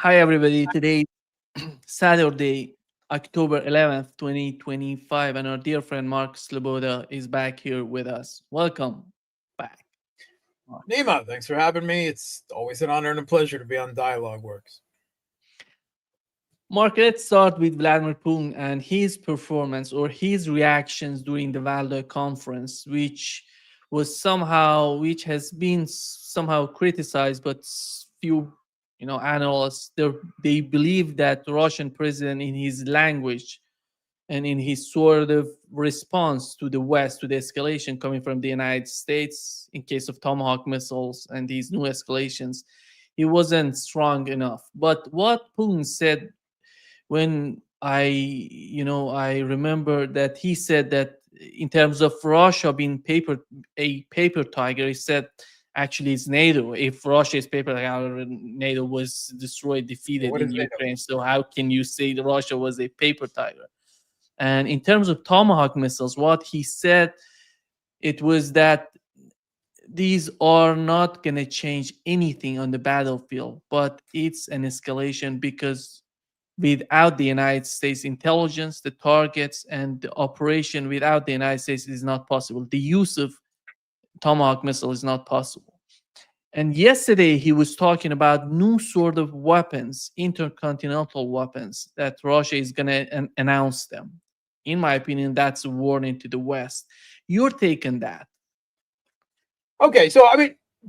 Hi, everybody. Today, Saturday, October 11th, 2025, and our dear friend Mark Sleboda is back here with us. Welcome back, Mark. Nima, thanks for having me. It's always an honor and a pleasure to be on Dialogue Works. Mark, let's start with Vladimir Putin and his performance or his reactions during the Valda conference, which has been somehow criticized, but few, analysts they believe that the Russian president, in his language and in his sort of response to the West, to the escalation coming from the United States in case of Tomahawk missiles and these new escalations, he wasn't strong enough. But what Putin said when I remember that he said that in terms of Russia being a paper tiger, he said actually it's NATO. If Russia is paper tiger, NATO was destroyed, Yeah, defeated what in is NATO? Ukraine. So how can you say that Russia was a paper tiger? And in terms of Tomahawk missiles, what he said it was that these are not going to change anything on the battlefield, but it's an escalation because without the United States intelligence, the targets and the operation without the United States is not possible. The use of Tomahawk missile is not possible. And yesterday he was talking about new sort of weapons, intercontinental weapons, that Russia is going to announce them. In my opinion, that's a warning to the West. Your take on that? Okay, so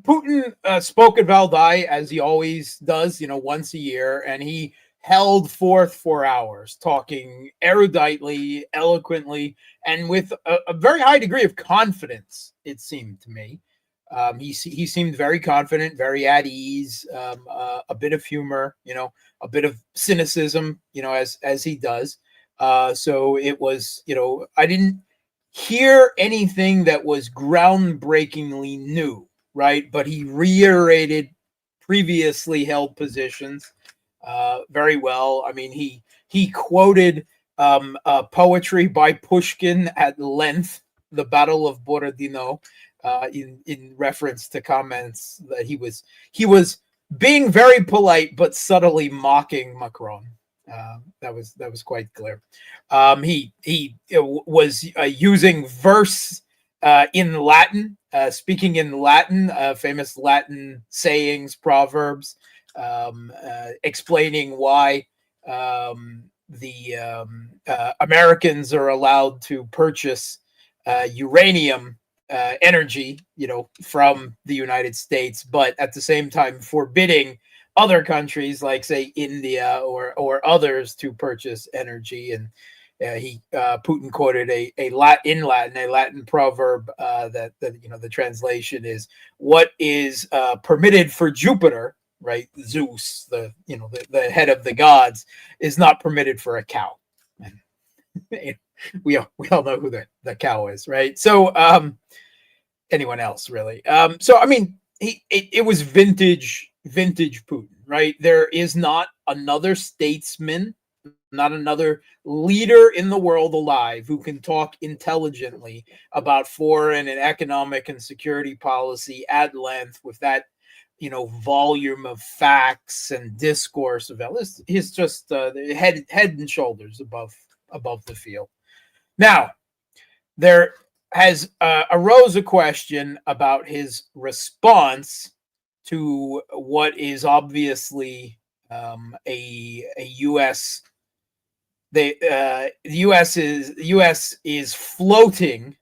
Putin spoke at Valdai as he always does, once a year, and he held forth for hours, talking eruditely, eloquently, and with a very high degree of confidence. It seemed to me, he seemed very confident, very at ease, a bit of humor, a bit of cynicism, as he does. So it was, I didn't hear anything that was groundbreakingly new, right? But he reiterated previously held positions very well. I mean, he quoted poetry by Pushkin at length, the Battle of Borodino, in reference to comments that he was being very polite but subtly mocking Macron. That was quite clear. He was using verse in Latin, speaking in Latin, famous Latin sayings, proverbs, explaining why the Americans are allowed to purchase uranium energy, from the United States, but at the same time forbidding other countries like say India or others to purchase energy. And Putin quoted in Latin a Latin proverb that the translation is, "What is permitted for Jupiter, right, Zeus, the head of the gods, is not permitted for a cow." And we all know who the cow is, right? So anyone else really? So I mean, it was vintage Putin, right? There is not another statesman, not another leader in the world alive who can talk intelligently about foreign and economic and security policy at length with that volume of facts and discourse of he's just head and shoulders above the field. Now, there has arose a question about his response to what is obviously a U.S. The U.S. is floating,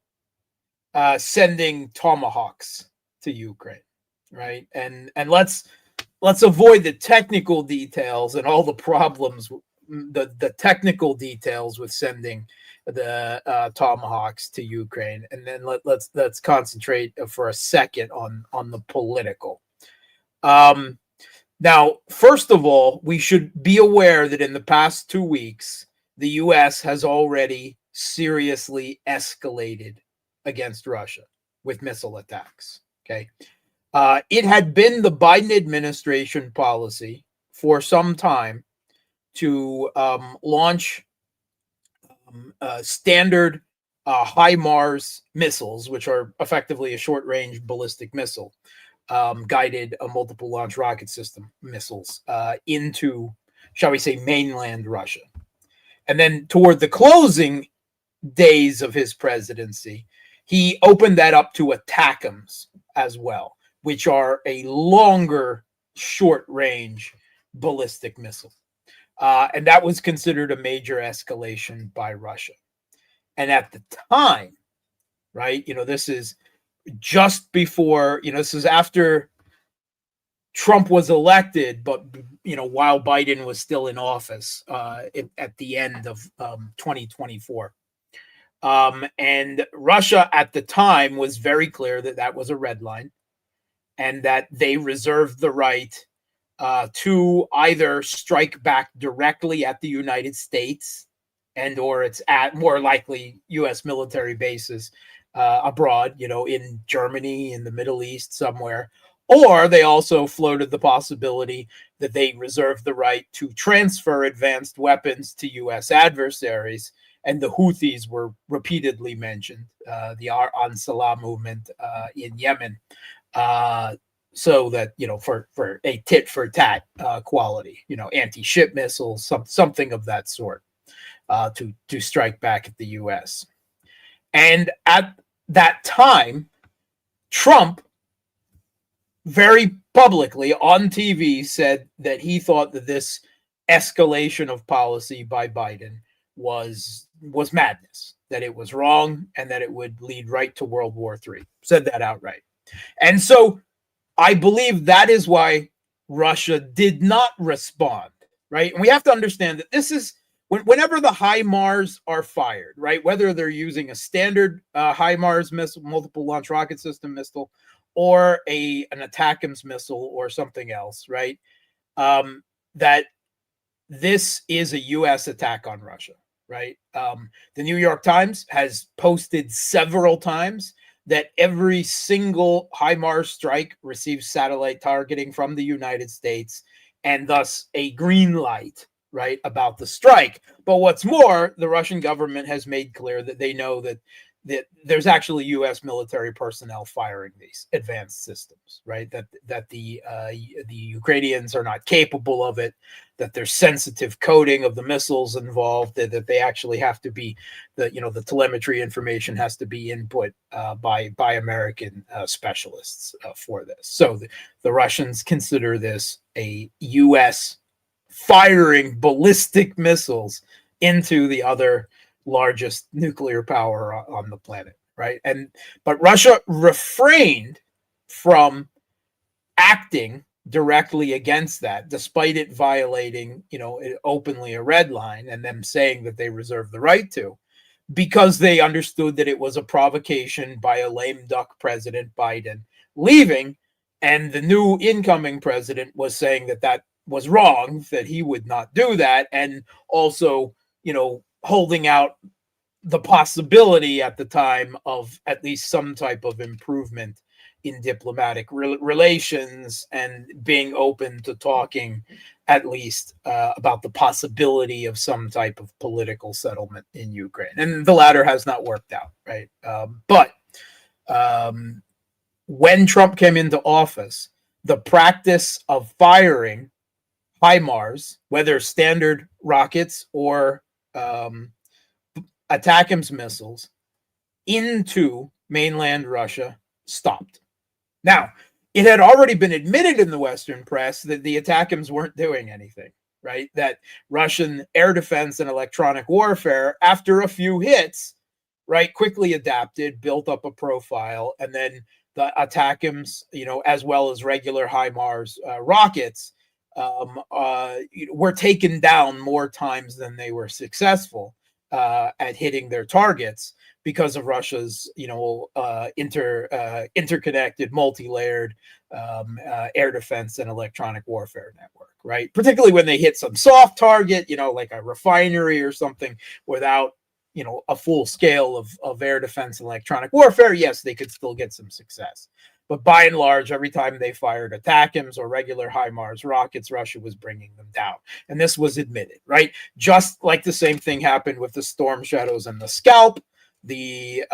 sending tomahawks to Ukraine, right? And let's avoid the technical details and all the problems, the technical details with sending the tomahawks to Ukraine, and then let's concentrate for a second on the political. Um, Now, first of all, we should be aware that in the past 2 weeks, the U.S. has already seriously escalated against Russia with missile attacks. Okay. It had been the Biden administration policy for some time to launch standard HIMARS missiles, which are effectively a short range ballistic missile, guided multiple launch rocket system missiles into, shall we say, mainland Russia. And then toward the closing days of his presidency, he opened that up to ATACMS as well, which are a longer short-range ballistic missile. And that was considered a major escalation by Russia. And at the time, right, this is just before, this is after Trump was elected, but, while Biden was still in office at the end of 2024. And Russia at the time was very clear that that was a red line and that they reserved the right to either strike back directly at the United States and or it's at more likely U.S. military bases abroad, in Germany, in the Middle East, somewhere. Or they also floated the possibility that they reserved the right to transfer advanced weapons to U.S. adversaries. And the Houthis were repeatedly mentioned, the Ansala movement in Yemen, so that, for a tit for tat quality, anti-ship missiles, something of that sort, to strike back at the U.S. And at that time, Trump very publicly on TV said that he thought that this escalation of policy by Biden was madness, that it was wrong, and that it would lead right to World War III. Said that outright. And so I believe that is why Russia did not respond, right? And we have to understand that this is whenever the HIMARS are fired, right? Whether they're using a standard HIMARS missile, multiple launch rocket system missile, or an ATACMS missile or something else, right? That this is a U.S. attack on Russia, right? The New York Times has posted several times that every single HIMARS strike receives satellite targeting from the United States and thus a green light, right, about the strike. But what's more, the Russian government has made clear that they know that there's actually U.S. military personnel firing these advanced systems, right? That the Ukrainians are not capable of it, that there's sensitive coding of the missiles involved, that they actually have to be, the telemetry information has to be input by American specialists for this. So the Russians consider this a U.S. firing ballistic missiles into the other largest nuclear power on the planet, right? But Russia refrained from acting directly against that, despite it violating, openly a red line and them saying that they reserve the right to, because they understood that it was a provocation by a lame duck President Biden leaving, and the new incoming president was saying that that was wrong, that he would not do that, and also, holding out the possibility at the time of at least some type of improvement in diplomatic relations and being open to talking at least about the possibility of some type of political settlement in Ukraine. And the latter has not worked out, right? But when Trump came into office, the practice of firing HIMARS, whether standard rockets or ATACMS missiles, into mainland Russia stopped. Now, it had already been admitted in the Western press that the ATACMS weren't doing anything, right? That Russian air defense and electronic warfare, after a few hits, right, quickly adapted, built up a profile, and then the ATACMS, as well as regular HIMARS rockets, were taken down more times than they were successful at hitting their targets because of Russia's, interconnected, multi-layered air defense and electronic warfare network, right? Particularly when they hit some soft target, like a refinery or something, without, a full scale of air defense and electronic warfare. Yes, they could still get some success. But by and large, every time they fired ATACMS or regular HIMARS rockets, Russia was bringing them down. And this was admitted, right? Just like the same thing happened with the Storm Shadows and the Scalp, the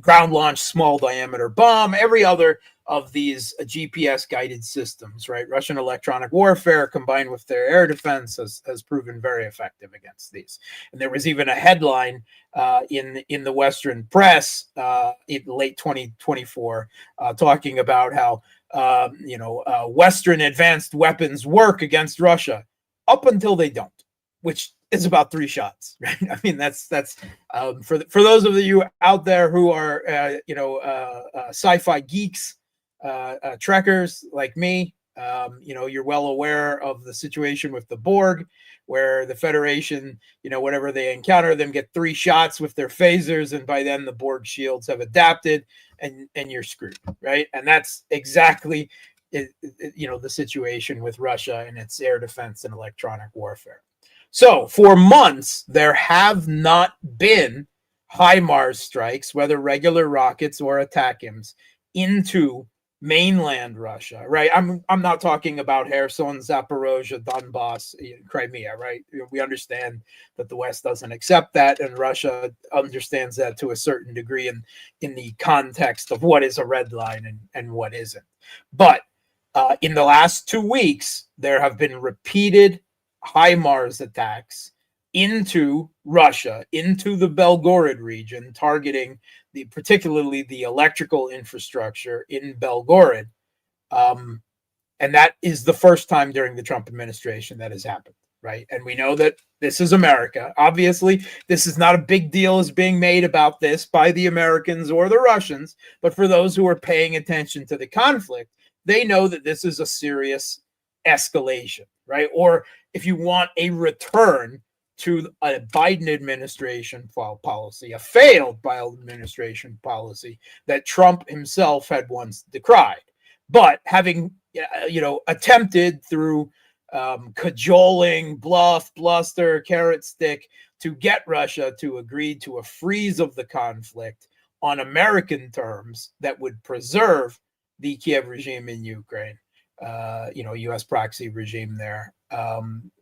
ground launch small diameter bomb, every other of these GPS guided systems, right? Russian electronic warfare combined with their air defense has proven very effective against these. And there was even a headline in the Western press in late 2024 talking about how Western advanced weapons work against Russia up until they don't, which is about 3 shots, right? I mean, that's for those of you out there who are sci-fi geeks, trekkers like me. You're well aware of the situation with the Borg, where the Federation, whatever they encounter, them get 3 shots with their phasers, and by then the Borg shields have adapted, and you're screwed, right? And that's exactly the situation with Russia and its air defense and electronic warfare. So for months, there have not been HIMARS strikes, whether regular rockets or ATACMS, into mainland Russia, right? I'm not talking about Kherson, Zaporozhye, Donbass, Crimea, right? We understand that the West doesn't accept that, and Russia understands that to a certain degree in the context of what is a red line and what isn't. But in the last 2 weeks, there have been repeated HIMARS attacks into Russia, into the Belgorod region, targeting particularly the electrical infrastructure in Belgorod. And that is the first time during the Trump administration that has happened, right? And we know that this is America. Obviously, this is not a big deal as being made about this by the Americans or the Russians, but for those who are paying attention to the conflict, they know that this is a serious escalation, right? Or if you want a return to a Biden administration policy, a failed Biden administration policy that Trump himself had once decried, but having attempted through cajoling, bluff, bluster, carrot stick to get Russia to agree to a freeze of the conflict on American terms that would preserve the Kiev regime in Ukraine, U.S. proxy regime there.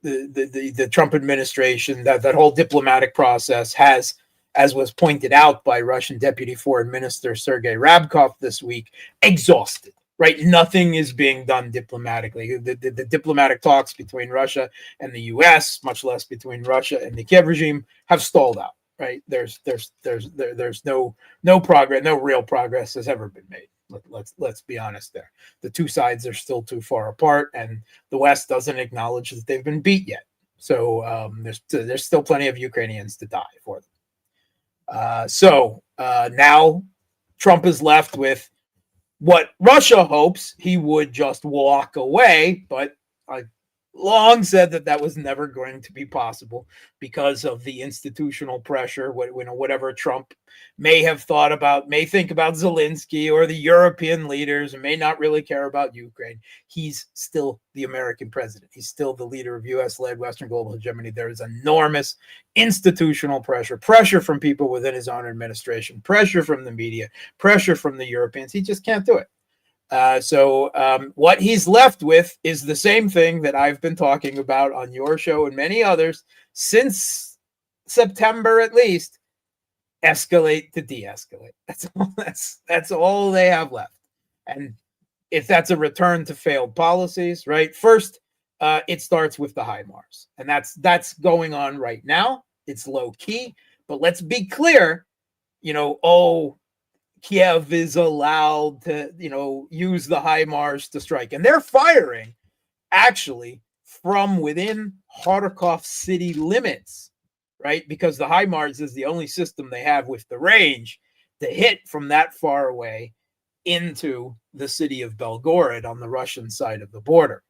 The Trump administration, that whole diplomatic process has, as was pointed out by Russian Deputy Foreign Minister Sergei Rabkov this week, exhausted, right? Nothing is being done diplomatically. The diplomatic talks between Russia and the U.S., much less between Russia and the Kiev regime, have stalled out, right? There's no progress, no real progress has ever been made. Let's be honest there. The two sides are still too far apart, and the West doesn't acknowledge that they've been beat yet. So there's still plenty of Ukrainians to die for them. Now Trump is left with what Russia hopes he would just walk away, but I long said that was never going to be possible because of the institutional pressure. Whatever Trump may think about Zelensky or the European leaders, and may not really care about Ukraine, he's still the American president. He's still the leader of U.S.-led Western global hegemony. There is enormous institutional pressure from people within his own administration, pressure from the media, pressure from the Europeans. He just can't do it. What he's left with is the same thing that I've been talking about on your show and many others since September, at least: escalate to de-escalate. That's all they have left. And if that's a return to failed policies, right? First, it starts with the HIMARS, and that's going on right now. It's low key, but let's be clear. Kiev is allowed to, use the HIMARS to strike. And they're firing, actually, from within Kharkov city limits, right? Because the HIMARS is the only system they have with the range to hit from that far away into the city of Belgorod on the Russian side of the border.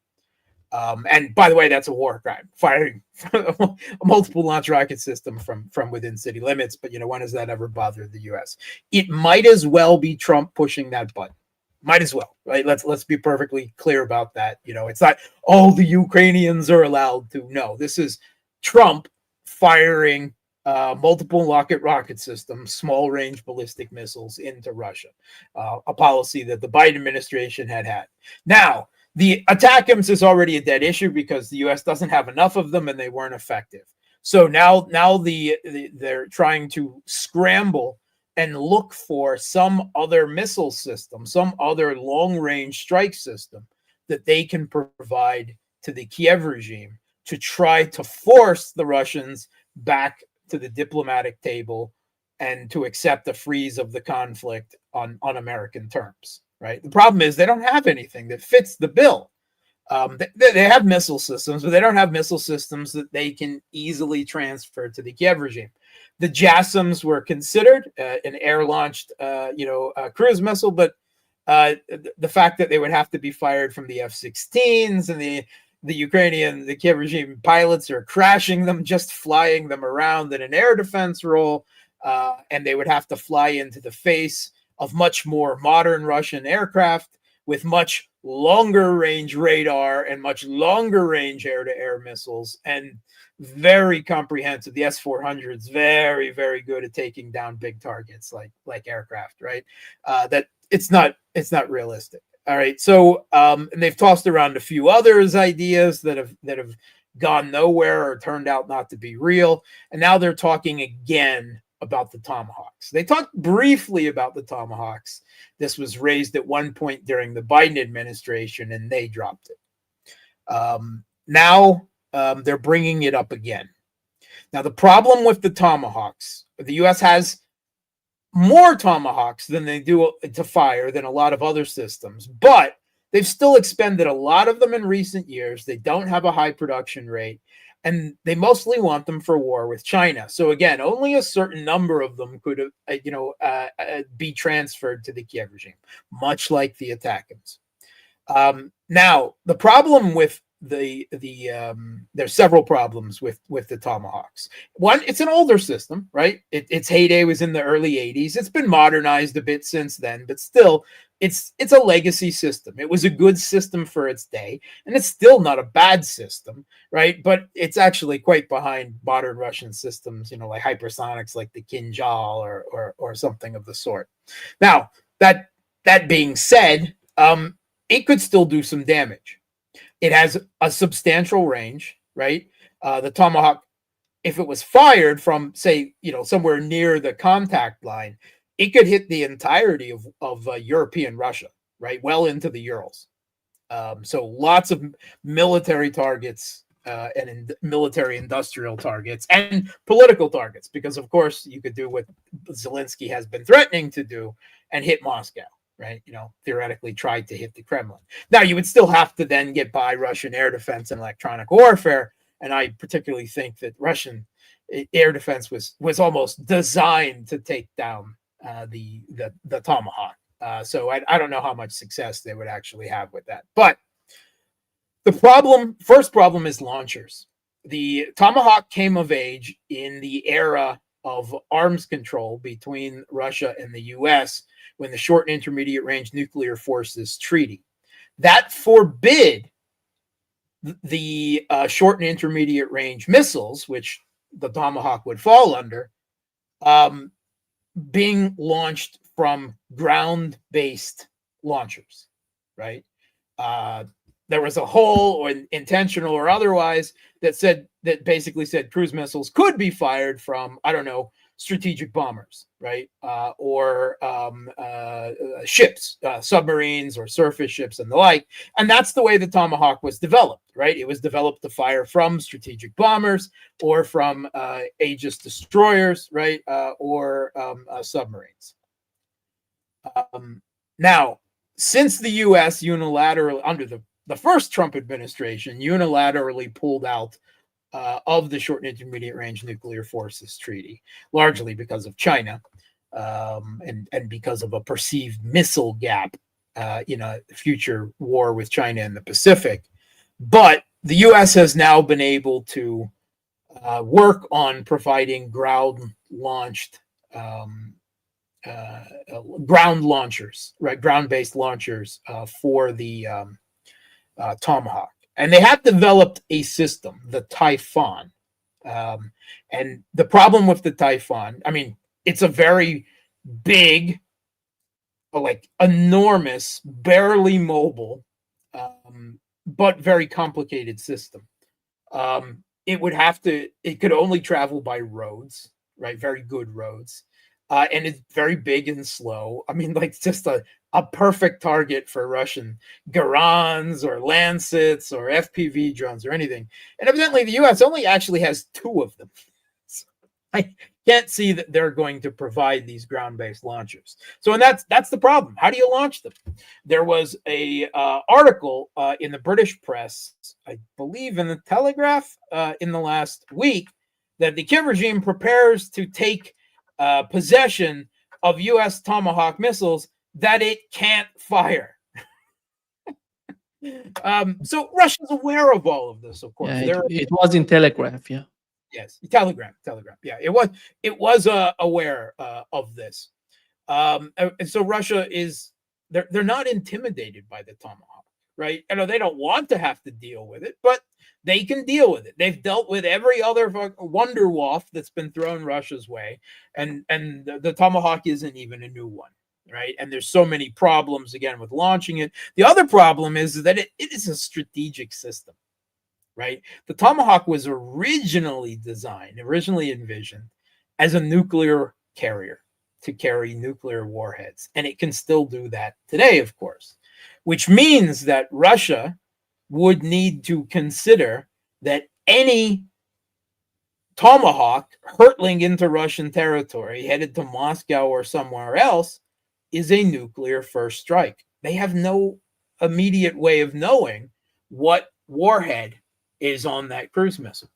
And by the way, that's a war crime, firing a multiple launch rocket system from within city limits. But when has that ever bothered the U.S.? It might as well be Trump pushing that button. Might as well, right? Let's be perfectly clear about that. It's not, the Ukrainians are allowed to. No, this is Trump firing multiple rocket systems, small range ballistic missiles into Russia, a policy that the Biden administration had. Now, the ATACMS is already a dead issue because the U.S. doesn't have enough of them and they weren't effective. So now they're trying to scramble and look for some other missile system, some other long-range strike system that they can provide to the Kiev regime to try to force the Russians back to the diplomatic table and to accept a freeze of the conflict on American terms, right? The problem is they don't have anything that fits the bill. They have missile systems, but they don't have missile systems that they can easily transfer to the Kiev regime. The JASSMs were considered an air-launched, cruise missile, but the fact that they would have to be fired from the F-16s and the Kiev regime pilots are crashing them, just flying them around in an air defense role, and they would have to fly into the face of much more modern Russian aircraft with much longer range radar and much longer range air-to-air missiles, and very comprehensive. The S-400 is very, very good at taking down big targets like aircraft, right? That it's not realistic. All right, so and they've tossed around a few others ideas that have gone nowhere or turned out not to be real, and now they're talking again about the Tomahawks. They talked briefly about the Tomahawks. This was raised at one point during the Biden administration, and they dropped it. Now they're bringing it up again. Now, the problem with the Tomahawks, the U.S. has more Tomahawks than they do to fire than a lot of other systems, but they've still expended a lot of them in recent years. They don't have a high production rate, and they mostly want them for war with China. So again, only a certain number of them could be transferred to the Kiev regime, much like the ATACMS. Now, the problem with there's several problems with the Tomahawks. One, it's an older system, right? Its heyday was in the early 80s. It's been modernized a bit since then, but still, it's a legacy system. It was a good system for its day, and it's still not a bad system, right? But it's actually quite behind modern Russian systems, like hypersonics, like the Kinjal or something of the sort. Now, that being said, it could still do some damage. It has a substantial range, right? The Tomahawk, if it was fired from, say, somewhere near the contact line, it could hit the entirety of European Russia, right? Well into the Urals. So lots of military targets and military industrial targets and political targets, because, of course, you could do what Zelensky has been threatening to do and hit Moscow. Right, theoretically tried to hit the Kremlin. Now, you would still have to then get by Russian air defense and electronic warfare, and I particularly think that Russian air defense was almost designed to take down the Tomahawk. So I don't know how much success they would actually have with that. But the first problem is launchers. The Tomahawk came of age in the era of arms control between Russia and the U.S., when the Short and Intermediate Range Nuclear Forces Treaty. That forbid the short and intermediate range missiles, which the Tomahawk would fall under, being launched from ground-based launchers, right? There was a hole, or intentional or otherwise, that basically said cruise missiles could be fired from, strategic bombers, right? Or ships, submarines or surface ships and the like. And that's the way the Tomahawk was developed, right? It was developed to fire from strategic bombers or from Aegis destroyers, right? Or submarines. Now, since the U.S. unilaterally, under the first Trump administration, unilaterally pulled out of the Short and Intermediate Range Nuclear Forces Treaty, largely because of China and because of a perceived missile gap in a future war with China in the Pacific. But the U.S. has now been able to work on providing ground-launched ground launchers, right? Ground-based launchers for the Tomahawk. And they have developed a system, the Typhoon. And the problem with the Typhoon, it's a very big, enormous, barely mobile, but very complicated system. It could only travel by roads, right? Very good roads. and it's very big and slow. I mean, like just a perfect target for Russian Garans or Lancets or FPV drones or anything. And evidently, the U.S. only actually has 2 of them. So I can't see that they're going to provide these ground-based launchers. So, and that's the problem. How do you launch them? There was a article in the British press, I believe in the Telegraph, in the last week, that the Kiev regime prepares to take possession of U.S. Tomahawk missiles that it can't fire. So Russia's aware of all of this, of course. Yeah, it was in Telegraph. Yeah. Yes, Telegram. Yeah, it was aware of this, and so Russia is they're not intimidated by the Tomahawk, right? I know they don't want to have to deal with it, but they can deal with it. They've dealt with every other Wonderwaffe that's been thrown Russia's way, and the Tomahawk isn't even a new one, right? And there's so many problems again with launching it. The other problem is that it is a strategic system. Right? The Tomahawk was originally envisioned as a nuclear carrier to carry nuclear warheads. And it can still do that today, of course, which means that Russia would need to consider that any Tomahawk hurtling into Russian territory, headed to Moscow or somewhere else, is a nuclear first strike. They have no immediate way of knowing what warhead is on that cruise missile.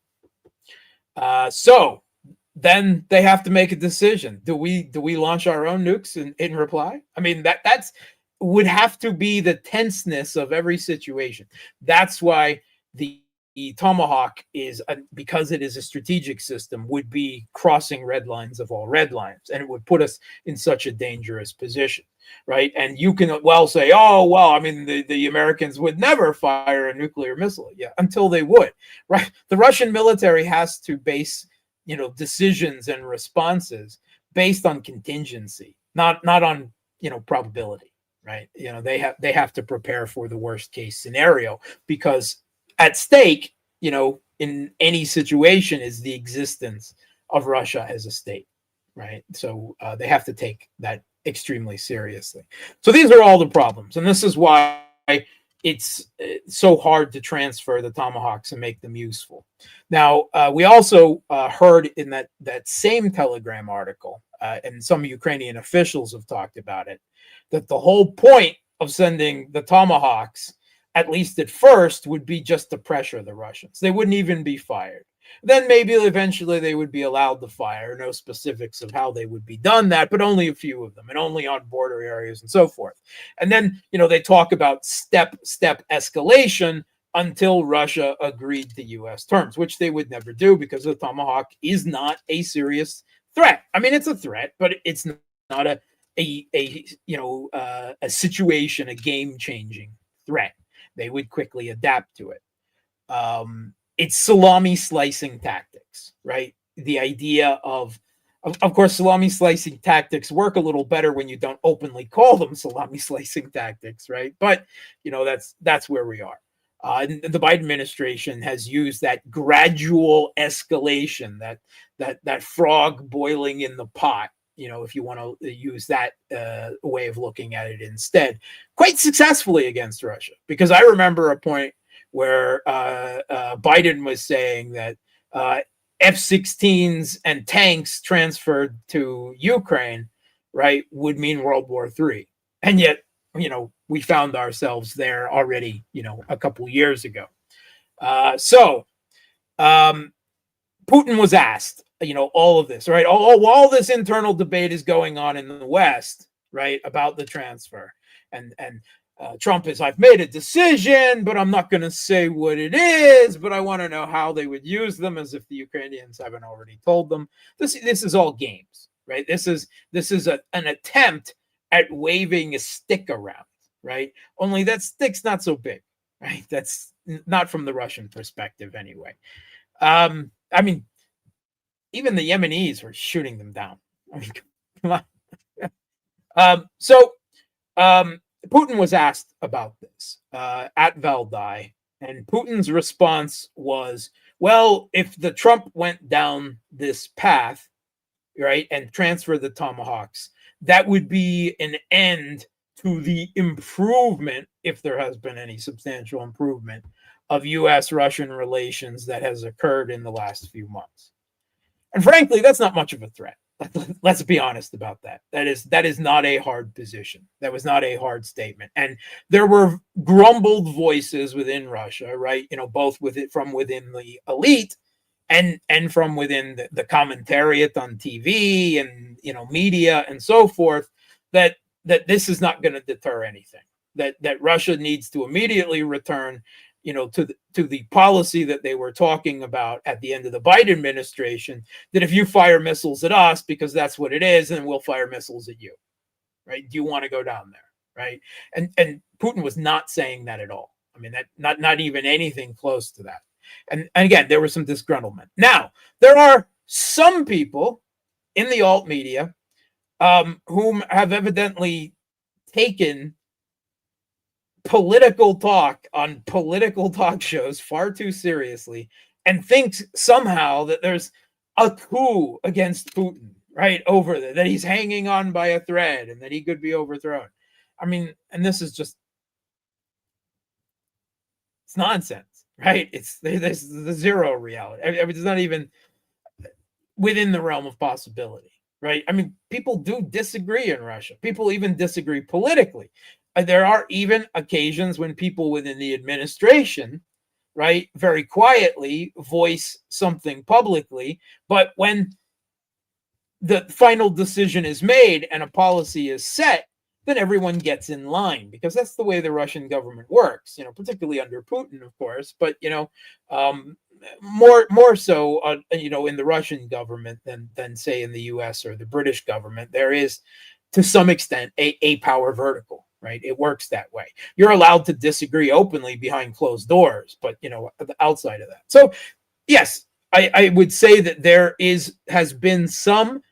So then they have to make a decision. Do we launch our own nukes in reply? I mean, that's would have to be the tenseness of every situation. That's why the Tomahawk is, because it is a strategic system, would be crossing red lines of all red lines, and it would put us in such a dangerous position, right? And you can well say, oh, well, I mean, the Americans would never fire a nuclear missile, yeah, until they would, right? The Russian military has to base, decisions and responses based on contingency, not on, probability, right? They have to prepare for the worst case scenario, because at stake, in any situation is the existence of Russia as a state, right? So they have to take that extremely seriously. So these are all the problems, and this is why it's so hard to transfer the Tomahawks and make them useful. Now, we also heard in that same Telegram article, and some Ukrainian officials have talked about it, that the whole point of sending the Tomahawks, at least at first, would be just to pressure the Russians. They wouldn't even be fired. Then maybe eventually they would be allowed to fire. No specifics of how they would be done that, but only a few of them, and only on border areas and so forth. And then, they talk about step escalation until Russia agreed to U.S. terms, which they would never do, because the Tomahawk is not a serious threat. I mean, it's a threat, but it's not a situation, a game-changing threat. They would quickly adapt to it. It's salami slicing tactics, right? The idea of course, salami slicing tactics work a little better when you don't openly call them salami slicing tactics, right? But that's where we are. And the Biden administration has used that gradual escalation, that frog boiling in the pot, if you want to use that way of looking at it instead, quite successfully against Russia. Because I remember a point where Biden was saying that F-16s and tanks transferred to Ukraine, right, would mean World War III. And yet, we found ourselves there already, a couple years ago. So Putin was asked, all of this, right? All this internal debate is going on in the West, right, about the transfer. And Trump is, I've made a decision, but I'm not going to say what it is, but I want to know how they would use them, as if the Ukrainians haven't already told them. This is all games, right? This is an attempt at waving a stick around, right? Only that stick's not so big, right? That's not from the Russian perspective anyway. I mean, even the Yemenis were shooting them down. I mean, come on. So Putin was asked about this at Valdai, and Putin's response was, well, if the Trump went down this path, right, and transfer the Tomahawks, that would be an end to the improvement, if there has been any substantial improvement, of U.S.-Russian relations that has occurred in the last few months. And frankly, that's not much of a threat. Let's be honest about that. That is not a hard position. That was not a hard statement. And there were grumbled voices within Russia, right? Both from within the elite and from within the commentariat on TV and media and so forth, that this is not going to deter anything. That Russia needs to immediately return to the policy that they were talking about at the end of the Biden administration, that if you fire missiles at us, because that's what it is, then we'll fire missiles at you, right? Do you want to go down there, right? And Putin was not saying that at all. I mean, that not even anything close to that. And again, there was some disgruntlement. Now, there are some people in the alt media whom have evidently taken political talk on political talk shows far too seriously, and thinks somehow that there's a coup against Putin, right, over there, that he's hanging on by a thread and that he could be overthrown. I mean, and this is just, it's nonsense, right? There's the zero reality. I mean, it's not even within the realm of possibility, right? I mean, people do disagree in Russia. People even disagree politically. There are even occasions when people within the administration, right, very quietly voice something publicly, but when the final decision is made and a policy is set, then everyone gets in line, because that's the way the Russian government works, particularly under Putin, of course, but more so in the Russian government than say in the US or the British government. There is, to some extent, a power vertical. Right, it works that way. You're allowed to disagree openly behind closed doors, but outside of that. So, yes, I would say that there has been some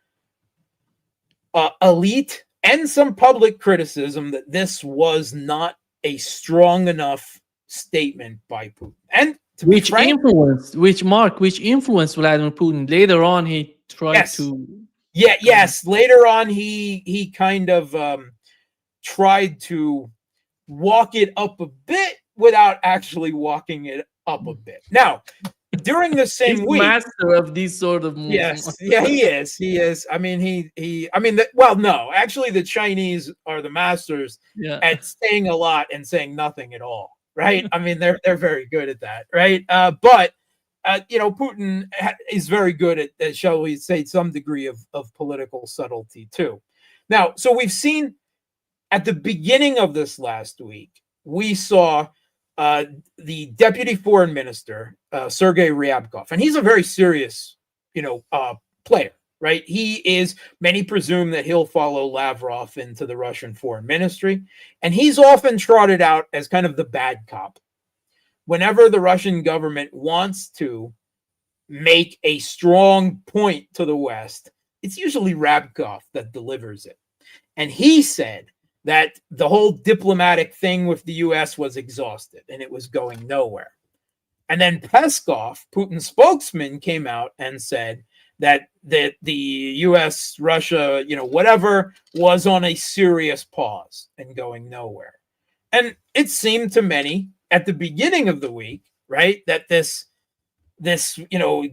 elite and some public criticism that this was not a strong enough statement by Putin, and which influenced Vladimir Putin. Later on, he tried to. Yes. Later on, he kind of tried to walk it up a bit without actually walking it up a bit. Now, during the same week, master of these sort of moves. Yes, yeah, he is. I mean, no, actually, the Chinese are the masters at saying a lot and saying nothing at all, right? I mean, they're very good at that, right? But Putin is very good at, shall we say, some degree of political subtlety too. Now, so we've seen at the beginning of this last week, we saw the deputy foreign minister, Sergei Ryabkov, and he's a very serious, player, right? Many presume that he'll follow Lavrov into the Russian foreign ministry, and he's often trotted out as kind of the bad cop. Whenever the Russian government wants to make a strong point to the West, it's usually Ryabkov that delivers it. And he said that the whole diplomatic thing with the U.S. was exhausted and it was going nowhere. And then Peskov, Putin's spokesman, came out and said that the U.S., Russia, whatever, was on a serious pause and going nowhere. And it seemed to many at the beginning of the week, right, that this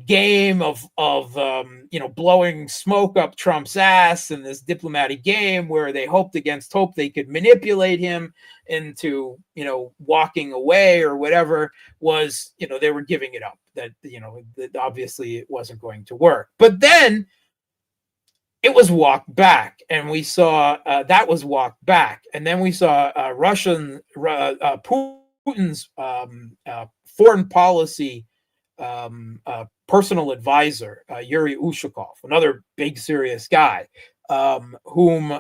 game of blowing smoke up Trump's ass, and this diplomatic game where they hoped against hope they could manipulate him into walking away or whatever, was they were giving it up, that that obviously it wasn't going to work. But then it was walked back, and we saw that was walked back, and then we saw Putin's foreign policy personal advisor, Yuri Ushakov, another big serious guy, whom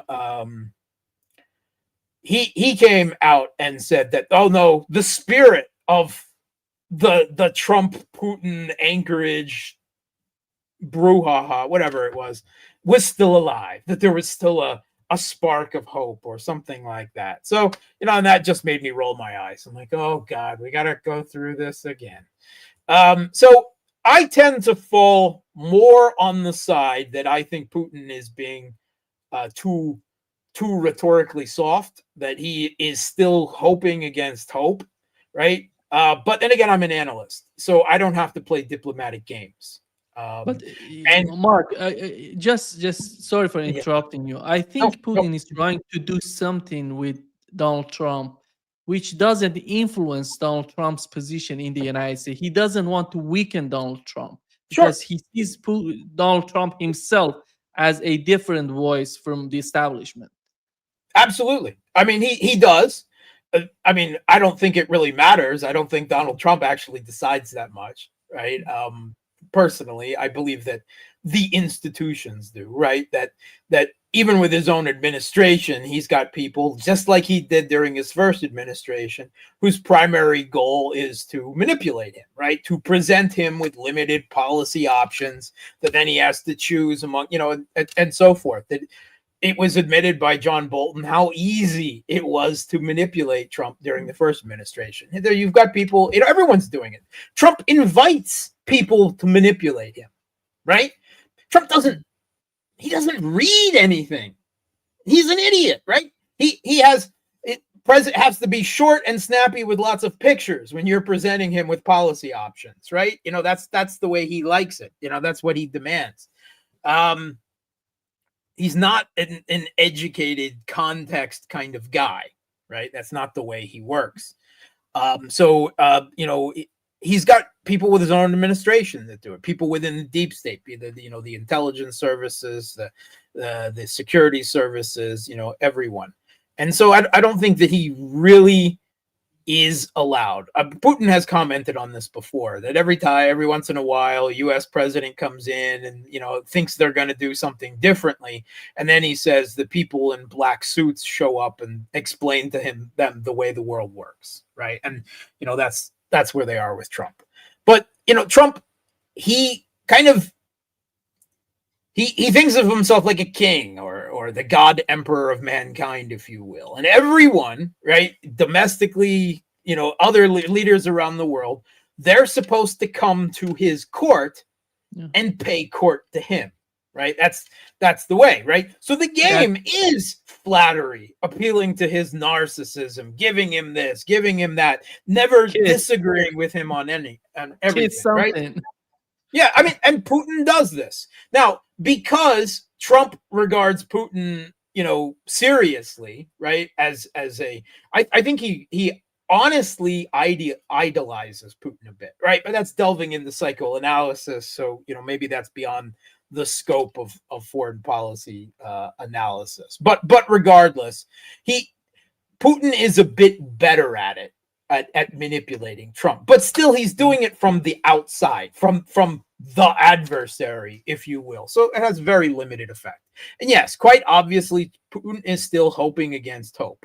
he came out and said that, oh no, the spirit of the Trump Putin Anchorage brouhaha, whatever it was still alive, that there was still a spark of hope or something like that. So, and that just made me roll my eyes. I'm like, oh God, we got to go through this again. So I tend to fall more on the side that I think Putin is being too rhetorically soft, that he is still hoping against hope, right? But then again, I'm an analyst, so I don't have to play diplomatic games. But And Mark, just sorry for yeah, interrupting you. I no, think no, Putin is trying to do something with Donald Trump, which doesn't influence Donald Trump's position in the United States. He doesn't want to weaken Donald Trump sure, because he sees Donald Trump himself as a different voice from the establishment. absolutely. I mean, he does. I mean, I don't think it really matters. I don't think Donald Trump actually decides that much, right? Personally, I believe that the institutions do, right? That even with his own administration, he's got people just like he did during his first administration, whose primary goal is to manipulate him, right? To present him with limited policy options that then he has to choose among, and so forth. That it was admitted by John Bolton how easy it was to manipulate Trump during the first administration. There you've got people, everyone's doing it. Trump invites people to manipulate him, right? Trump doesn't read anything. He's an idiot, right? He has president has to be short and snappy with lots of pictures when you're presenting him with policy options, right? That's the way he likes it. That's what he demands. He's not an educated context kind of guy, right? That's not the way he works. He's got people with his own administration that do it, people within the deep state, the intelligence services, the security services, everyone. And so I don't think that he really is allowed. Putin has commented on this before, that every once in a while, a U.S. president comes in and thinks they're going to do something differently, and then he says the people in black suits show up and explain to them the way the world works, right? And that's where they are with Trump. But Trump, he kind of he thinks of himself like a king or the god emperor of mankind, if you will. And everyone, right, domestically, other leaders around the world, they're supposed to come to his court and pay court to him, right? That's the way, right? So the game is flattery, appealing to his narcissism, giving him this, giving him that, never disagreeing with him on everything, right? Yeah, I mean, and Putin does this. Now, because Trump regards Putin, seriously, right, as I think he honestly idolizes Putin a bit, right? But that's delving into psychoanalysis, so maybe that's beyond the scope of foreign policy analysis. But regardless, Putin is a bit better at it. At manipulating Trump, but still he's doing it from the outside, from the adversary, if you will. So it has very limited effect. And yes, quite obviously, Putin is still hoping against hope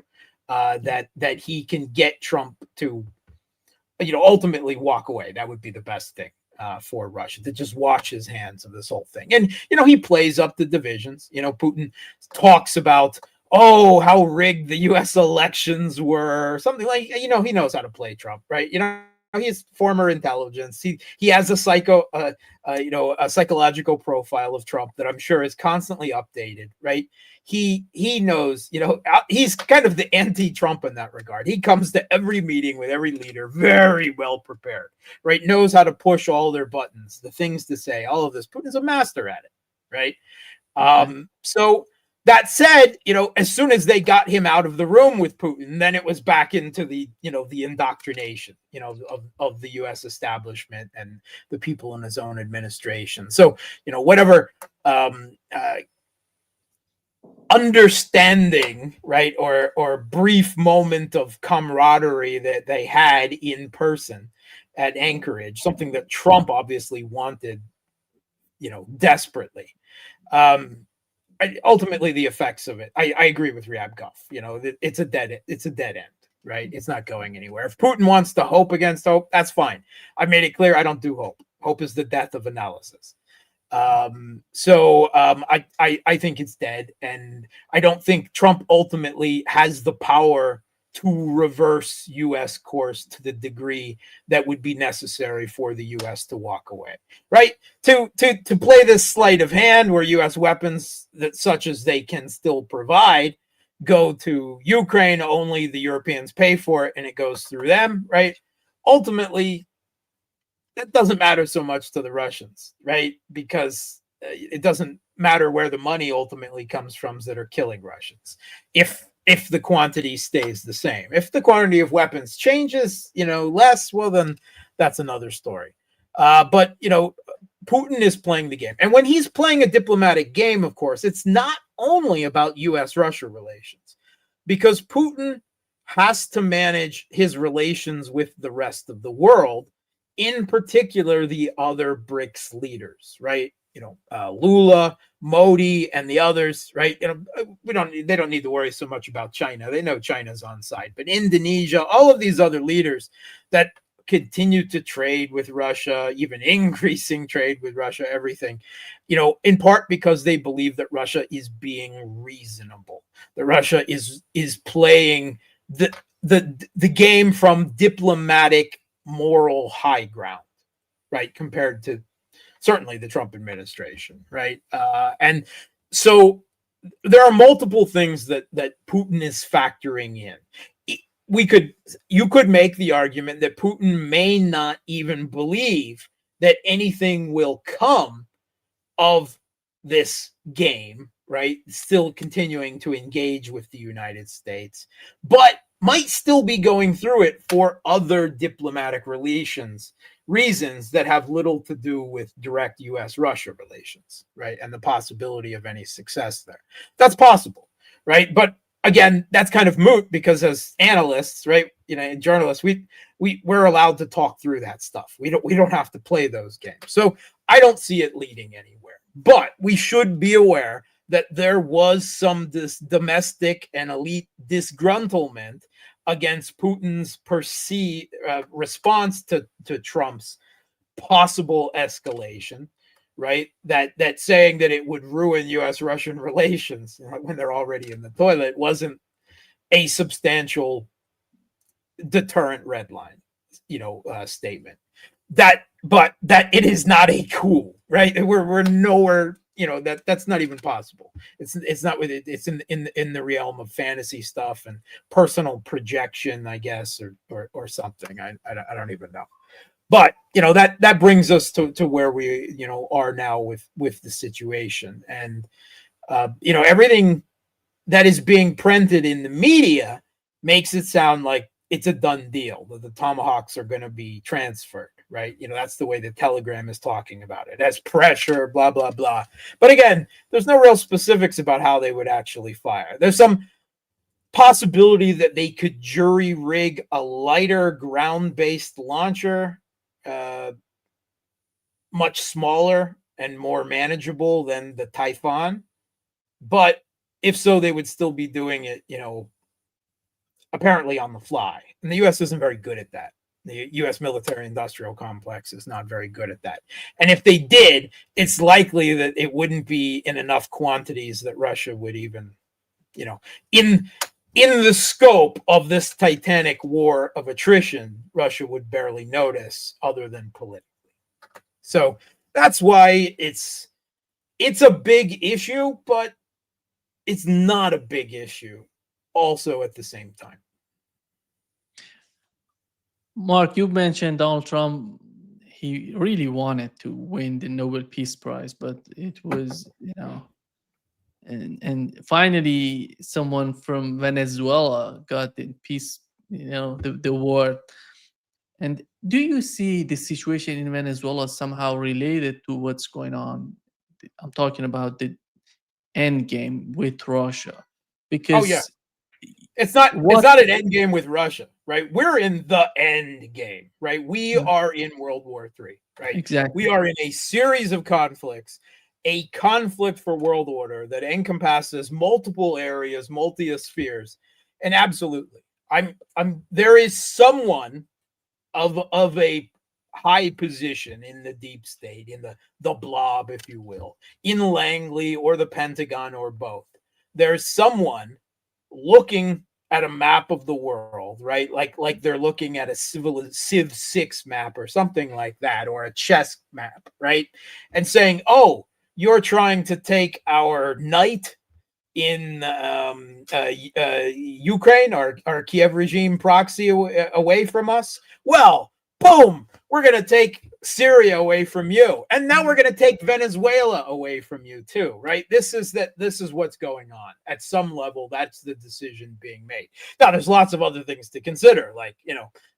that he can get Trump to, ultimately walk away. That would be the best thing for Russia, to just wash his hands of this whole thing. And he plays up the divisions. Putin talks about, oh, how rigged the U.S. elections were, something like, he knows how to play Trump, right? He's former intelligence. He has a psychological profile of Trump that I'm sure is constantly updated, right? He knows, he's kind of the anti-Trump in that regard. He comes to every meeting with every leader very well prepared, right? Knows how to push all their buttons, the things to say, all of this. Putin's a master at it, right? So that said, as soon as they got him out of the room with Putin, then it was back into the indoctrination, of the U.S. establishment and the people in his own administration. So, whatever understanding, right, or brief moment of camaraderie that they had in person at Anchorage, something that Trump obviously wanted, desperately. Ultimately, the effects of it, I agree with Ryabkov. It's a dead end, right? It's not going anywhere. If Putin wants to hope against hope, that's fine. I made it clear I don't do hope. Hope is the death of analysis. I think it's dead, and I don't think Trump ultimately has the power to reverse U.S. course to the degree that would be necessary for the U.S. to walk away, right? To play this sleight of hand where U.S. weapons that such as they can still provide go to Ukraine, only the Europeans pay for it and it goes through them, right? Ultimately, that doesn't matter so much to the Russians, right? Because it doesn't matter where the money ultimately comes from that are killing Russians. If the quantity stays the same, if the quantity of weapons changes, less, well, then that's another story. But Putin is playing the game, and when he's playing a diplomatic game, of course, it's not only about U.S.-Russia relations, because Putin has to manage his relations with the rest of the world, in particular the other BRICS leaders, right? Lula, Modi, and the others, right? They don't need to worry so much about China. They know China's on side, but Indonesia, all of these other leaders that continue to trade with Russia, even increasing trade with Russia, everything, in part because they believe that Russia is being reasonable, that Russia is playing the game from diplomatic moral high ground, right? Compared to certainly the Trump administration, right? And so there are multiple things that Putin is factoring in. You could make the argument that Putin may not even believe that anything will come of this game, right? Still continuing to engage with the United States, but might still be going through it for other diplomatic reasons that have little to do with direct U.S.-Russia relations, right? And the possibility of any success there. That's possible, right? But again, that's kind of moot because as analysts, right, and journalists, we're allowed to talk through that stuff. We don't have to play those games. So I don't see it leading anywhere. But we should be aware that there was some domestic and elite disgruntlement against Putin's perceived response to Trump's possible escalation, right? That saying that it would ruin U.S.-Russian relations when they're already in the toilet wasn't a substantial deterrent red line, statement. But that it is not a coup, right? We're nowhere. That's not even possible. It's not with it. It's in the realm of fantasy stuff and personal projection, I guess, or something. I don't even know. But that brings us to where we are now with the situation, and everything that is being printed in the media makes it sound like it's a done deal, that the Tomahawks are going to be transferred, right? That's the way the Telegram is talking about it, as pressure, blah, blah, blah. But again, there's no real specifics about how they would actually fire. There's some possibility that they could jury rig a lighter ground-based launcher, much smaller and more manageable than the Typhoon. But if so, they would still be doing it, apparently on the fly. And the U.S. isn't very good at that. The U.S. military-industrial complex is not very good at that. And if they did, it's likely that it wouldn't be in enough quantities that Russia would even, in the scope of this titanic war of attrition, Russia would barely notice other than politically. So that's why it's a big issue, but it's not a big issue also at the same time. Mark, you mentioned Donald Trump. He really wanted to win the Nobel Peace Prize, but it was, and finally someone from Venezuela got the peace, the award. And do you see the situation in Venezuela somehow related to what's going on? I'm talking about the end game with Russia, because it's not an end game with Russia, right? We're in the end game, right? We are in World War III, right? Exactly. We are in a series of conflicts, a conflict for world order that encompasses multiple areas, multi-spheres, and absolutely, there is someone of a high position in the deep state, in the blob, if you will, in Langley or the Pentagon or both. There's someone looking at a map of the world, right? Like they're looking at a Civ 6 map or something like that, or a chess map, right? And saying, oh, you're trying to take our knight in Ukraine, our Kiev regime proxy away from us. Well, boom, we're going to take Syria away from you, and now we're going to take Venezuela away from you too, right? This is what's going on at some level. That's the decision being made. Now, there's lots of other things to consider, like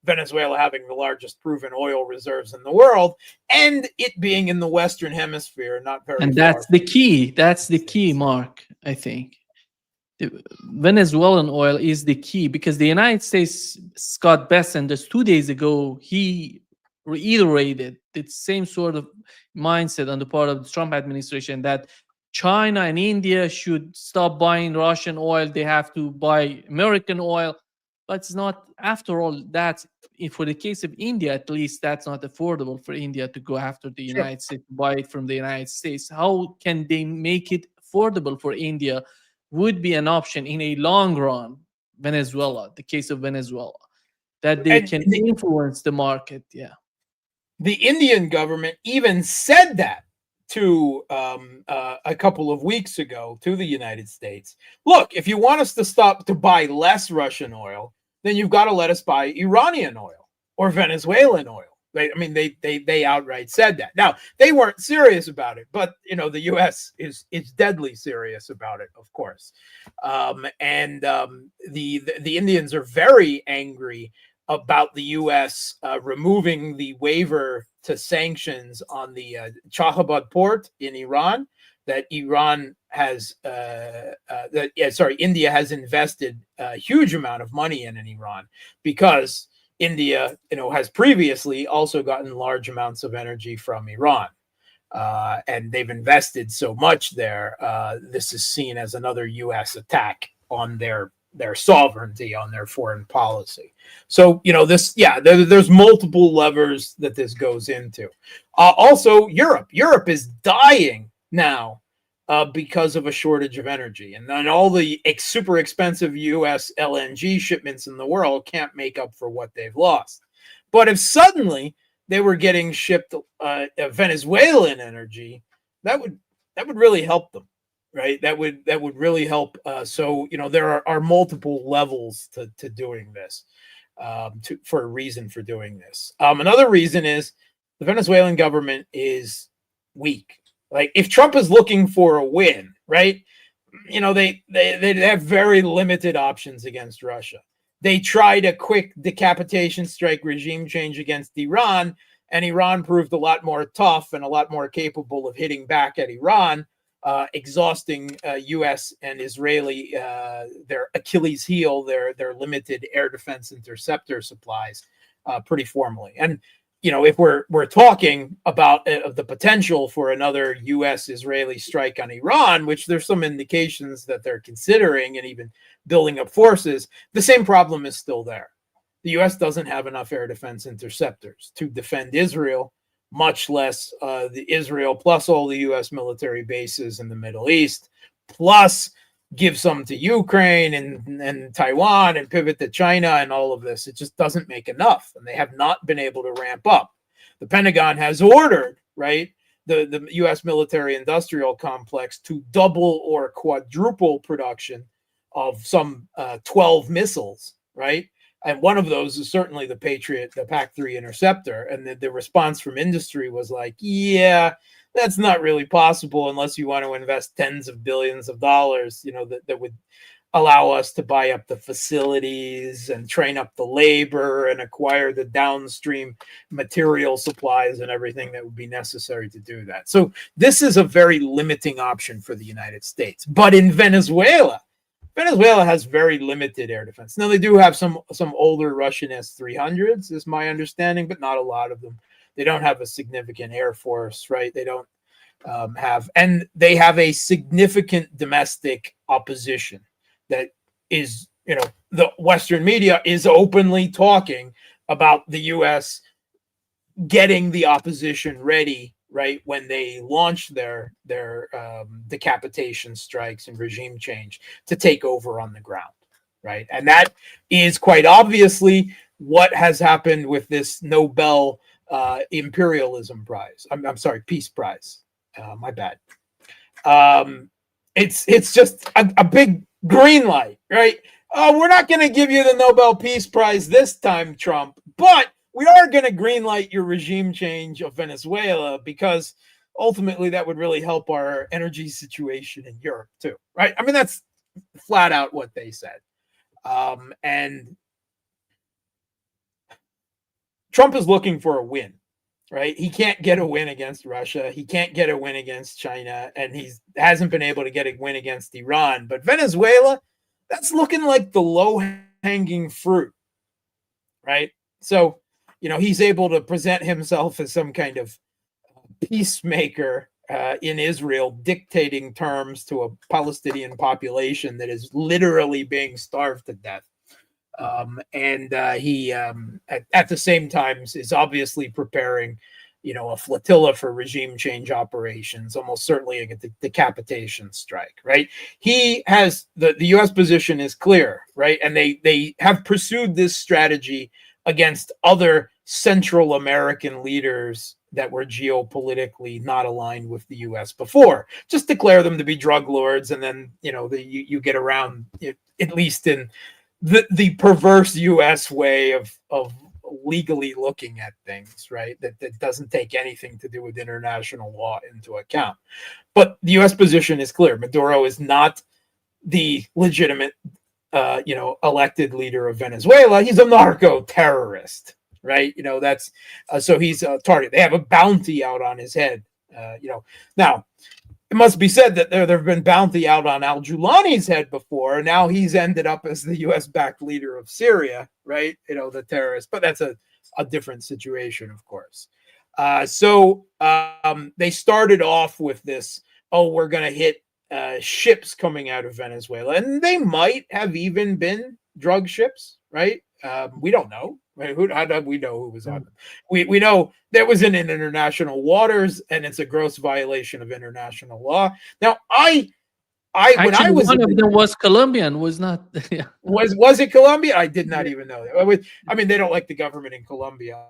Venezuela having the largest proven oil reserves in the world, and it being in the Western Hemisphere, not very And far. that's the key. That's the key, Mark, I think. The Venezuelan oil is the key, because the United States, Scott Bessent, just 2 days ago, he reiterated the same sort of mindset on the part of the Trump administration that China and India should stop buying Russian oil. They have to buy American oil. But it's not, after all, that's, for the case of India, at least, that's not affordable for India to go after the Sure. United States, buy it from the United States. How can they make it affordable for India? Would be an option in a long run. Venezuela, the case of Venezuela, that they can influence the market. Yeah. The Indian government even said that to a couple of weeks ago to the United States. Look, if you want us to stop to buy less Russian oil, then you've got to let us buy Iranian oil or Venezuelan oil. They outright said that. Now, they weren't serious about it, but the U.S. is deadly serious about it, of course. The Indians are very angry about the U.S. Removing the waiver to sanctions on the Chahabad port in Iran. That India has invested a huge amount of money in Iran, because India, has previously also gotten large amounts of energy from Iran, and they've invested so much there. This is seen as another U.S. attack on their sovereignty, on their foreign policy. So, there's multiple levers that this goes into. Also, Europe is dying now because of a shortage of energy, and then all the super expensive U.S. LNG shipments in the world can't make up for what they've lost. But if suddenly they were getting shipped Venezuelan energy, that would really help them, right? That would really help. So there are multiple levels to doing this, for a reason for doing this. Another reason is the Venezuelan government is weak. Like, if Trump is looking for a win, right? They have very limited options against Russia. They tried a quick decapitation strike regime change against Iran, and Iran proved a lot more tough and a lot more capable of hitting back at Iran, exhausting U.S. and Israeli their Achilles heel, their limited air defense interceptor supplies, pretty formally. And if we're talking about the potential for another U.S.-Israeli strike on Iran, which there's some indications that they're considering and even building up forces, the same problem is still there. The U.S. doesn't have enough air defense interceptors to defend Israel, much less the Israel plus all the U.S. military bases in the Middle East, plus give some to Ukraine and Taiwan and pivot to China and all of this. It just doesn't make enough, and they have not been able to ramp up. The Pentagon has ordered, right, the U.S. military industrial complex to double or quadruple production of some 12 missiles, right? And one of those is certainly the Patriot, the PAC-3 interceptor. And the response from industry was like, yeah, that's not really possible unless you want to invest tens of billions of dollars, that would allow us to buy up the facilities and train up the labor and acquire the downstream material supplies and everything that would be necessary to do that. So this is a very limiting option for the United States. But in Venezuela has very limited air defense. Now, they do have some older Russian S-300s, is my understanding, but not a lot of them. They don't have a significant air force, right? They don't and they have a significant domestic opposition that is, the Western media is openly talking about the U.S. getting the opposition ready, right, when they launch their decapitation strikes and regime change to take over on the ground. right? And that is quite obviously what has happened with this Nobel imperialism prize. I'm sorry, peace prize. My bad. It's just a big green light, right? Oh, we're not going to give you the Nobel Peace Prize this time, Trump, but we are going to greenlight your regime change of Venezuela because ultimately that would really help our energy situation in Europe too, right? I mean, that's flat out what they said. And Trump is looking for a win, right? He can't get a win against Russia. He can't get a win against China, and he hasn't been able to get a win against Iran. But Venezuela, that's looking like the low-hanging fruit, right? So, he's able to present himself as some kind of peacemaker in Israel, dictating terms to a Palestinian population that is literally being starved to death. He, at the same time, is obviously preparing, a flotilla for regime change operations, almost certainly a decapitation strike, right? He has the U.S. position is clear, right? And they have pursued this strategy against other Central American leaders that were geopolitically not aligned with the U.S. before. Just declare them to be drug lords, and then you get around it, at least in the perverse U.S. way of legally looking at things, right? That doesn't take anything to do with international law into account. But the U.S. position is clear. Maduro is not the legitimate, elected leader of Venezuela. He's a narco terrorist, right? That's so he's a target. They have a bounty out on his head. Now it must be said that there have been bounty out on Al-Julani's head before. And now he's ended up as the U.S.-backed leader of Syria, right? The terrorist. But that's a different situation, of course. So they started off with this, we're going to hit ships coming out of Venezuela. And they might have even been drug ships, right? We don't know. Right? How do we know who was on them? We know there was in international waters, and it's a gross violation of international law. Now, when I was one of them was Colombian, was not. Yeah. Was it Colombia? I did not even know that. I mean, they don't like the government in Colombia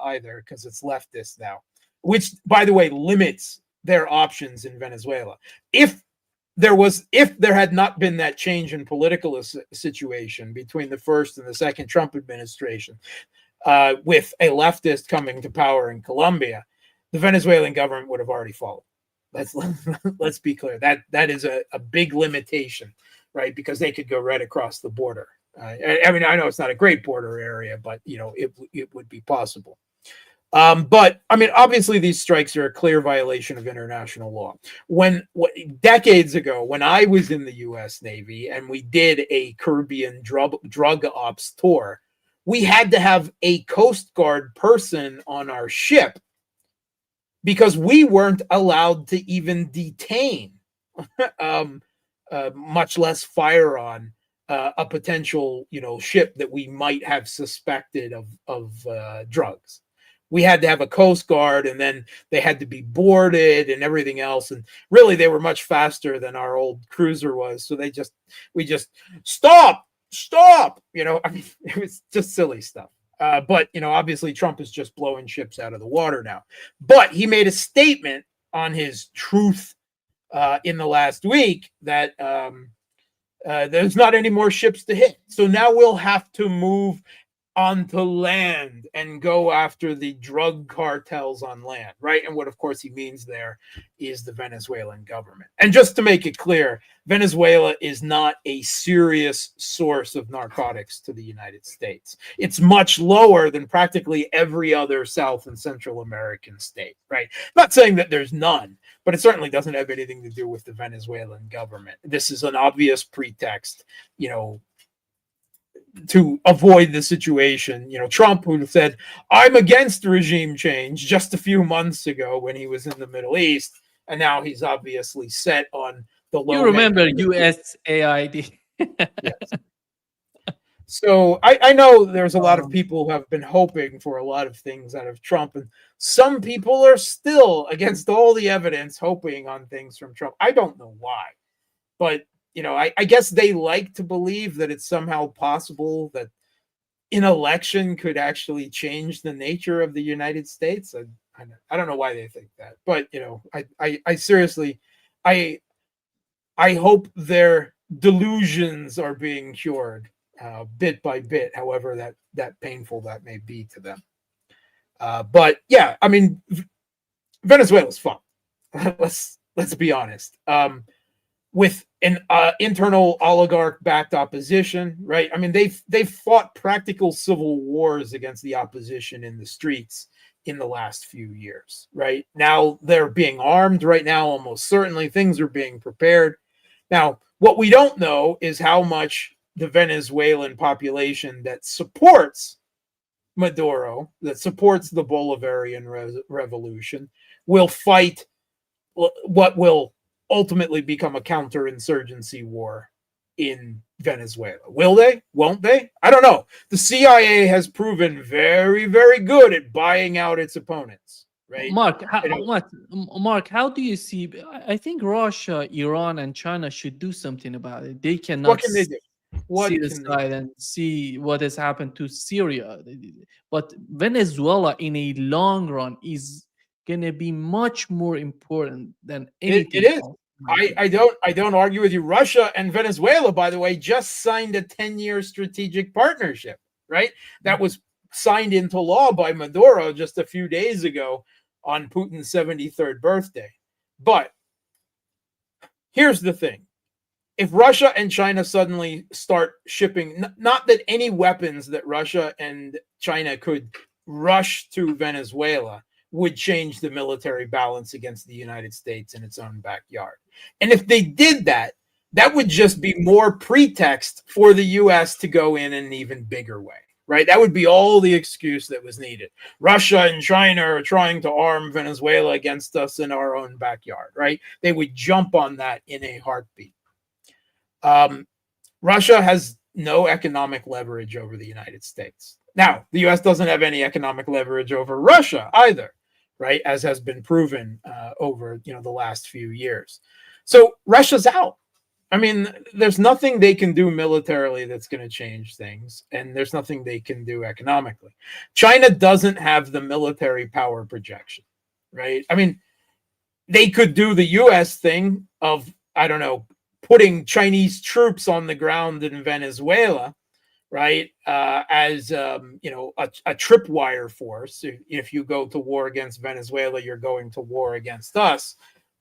either because it's leftist now, which, by the way, limits their options in Venezuela. If there had not been that change in political situation between the first and the second Trump administration, with a leftist coming to power in Colombia, the Venezuelan government would have already fallen. Let's be clear. That is a big limitation, right? Because they could go right across the border. I mean, I know it's not a great border area, but it would be possible. But I mean, obviously, these strikes are a clear violation of international law. Decades ago, when I was in the U.S. Navy and we did a Caribbean drug ops tour, we had to have a Coast Guard person on our ship because we weren't allowed to even detain, much less fire on a potential, ship that we might have suspected of drugs. We had to have a Coast Guard, and then they had to be boarded and everything else. And really, they were much faster than our old cruiser was. So we just stop. I mean, it was just silly stuff. But obviously, Trump is just blowing ships out of the water now. But he made a statement on his Truth in the last week that there's not any more ships to hit. So now we'll have to move onto land and go after the drug cartels on land, right? And what, of course, he means there is the Venezuelan government. And just to make it clear, Venezuela is not a serious source of narcotics to the United States. It's much lower than practically every other South and Central American state, right? Not saying that there's none, but it certainly doesn't have anything to do with the Venezuelan government. This is an obvious pretext, to avoid the situation. Trump, who said, I'm against regime change just a few months ago when he was in the Middle East, and now he's obviously set on the low. You remember USAID. Yes. So I know there's a lot of people who have been hoping for a lot of things out of Trump, and some people are still, against all the evidence, hoping on things from Trump. I don't know why, but I guess they like to believe that it's somehow possible that an election could actually change the nature of the United States. I don't know why they think that, but I seriously, I hope their delusions are being cured bit by bit, however that painful that may be to them. But yeah, I mean, Venezuela's fun. let's be honest. With an internal oligarch-backed opposition, right? I mean, they've fought practical civil wars against the opposition in the streets in the last few years, right? Now they're being armed right now, almost certainly. Things are being prepared. Now, what we don't know is how much the Venezuelan population that supports Maduro, that supports the Bolivarian revolution, will fight what will ultimately become a counterinsurgency war in Venezuela. Will they? Won't they? I don't know. The CIA has proven very, very good at buying out its opponents, right? Mark, Mark, how do you see? I think Russia, Iran, and China should do something about it. They cannot What can they do? sit aside and see what has happened to Syria. But Venezuela, in a long run, is going to be much more important than anything. It is. I don't argue with you. Russia and Venezuela, by the way, just signed a 10-year strategic partnership, right? That was signed into law by Maduro just a few days ago on Putin's 73rd birthday. But here's the thing. If Russia and China suddenly start shipping, not that any weapons that Russia and China could rush to Venezuela would change the military balance against the United States in its own backyard. And if they did that, that would just be more pretext for the U.S. to go in an even bigger way, right? That would be all the excuse that was needed. Russia and China are trying to arm Venezuela against us in our own backyard, right? They would jump on that in a heartbeat. Russia has no economic leverage over the United States. Now, the U.S. doesn't have any economic leverage over Russia either, right? As has been proven over the last few years. So Russia's out. I mean, there's nothing they can do militarily that's going to change things, and there's nothing they can do economically. China doesn't have the military power projection, right? I mean, they could do the U.S. thing of, I don't know, putting Chinese troops on the ground in Venezuela, right? As a tripwire force. If you go to war against Venezuela, you're going to war against us.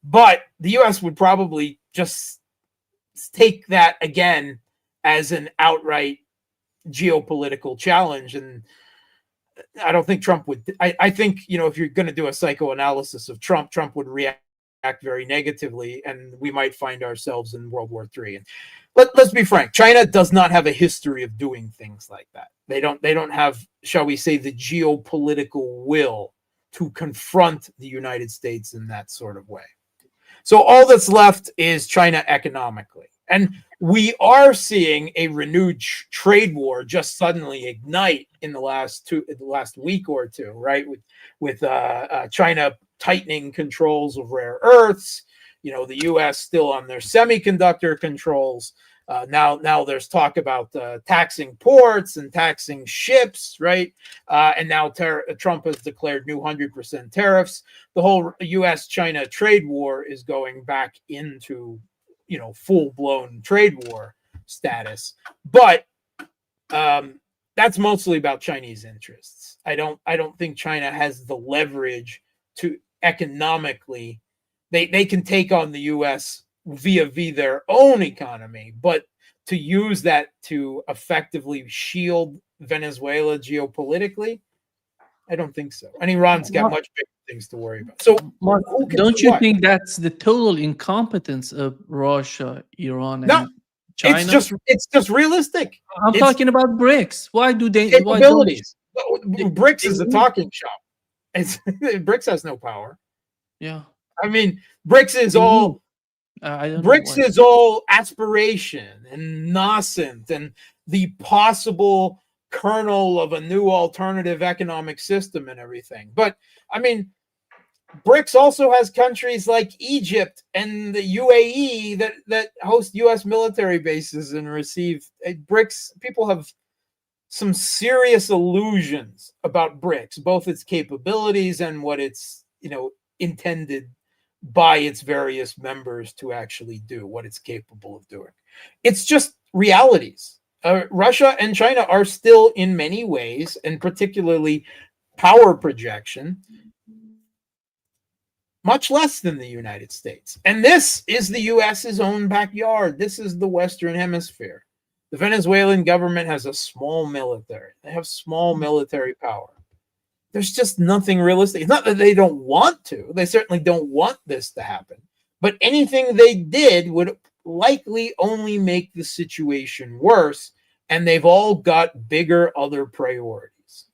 But the U.S. would probably just take that again as an outright geopolitical challenge. And I don't think Trump would. I think, if you're going to do a psychoanalysis of Trump would react very negatively, and we might find ourselves in World War III. And let's be frank, China does not have a history of doing things like that. They don't have, shall we say, the geopolitical will to confront the United States in that sort of way. So all that's left is China economically. And we are seeing a renewed trade war just suddenly ignite in the last week or two, right? With China tightening controls of rare earths, the U.S. still on their semiconductor controls. Now there's talk about taxing ports and taxing ships, right? And now Trump has declared new 100% tariffs. The whole U.S.-China trade war is going back into, full-blown trade war status. But that's mostly about Chinese interests. I don't think China has the leverage to economically. They can take on the U.S. via their own economy, but to use that to effectively shield Venezuela geopolitically, I don't think so. And Iran's got much bigger things to worry about. So, Mark, don't you think that's the total incompetence of Russia, Iran, and China? It's just realistic. I'm talking about BRICS. Why do they? Capabilities. BRICS is a talking shop. BRICS has no power. Yeah. I mean, BRICS is all. BRICS is all aspiration and nascent and the possible kernel of a new alternative economic system and everything. But I mean, BRICS also has countries like Egypt and the UAE that host U.S. military bases and receive BRICS. People have some serious illusions about BRICS, both its capabilities and what it's intended by its various members to actually do, what it's capable of doing. It's just realities. Russia and China are still, in many ways, and particularly power projection, much less than the United States. And this is the US's own backyard. This is the Western Hemisphere. The Venezuelan government has a small military. They have small military power. There's just nothing realistic. It's not that they don't want to. They certainly don't want this to happen. But anything they did would likely only make the situation worse. And they've all got bigger other priorities.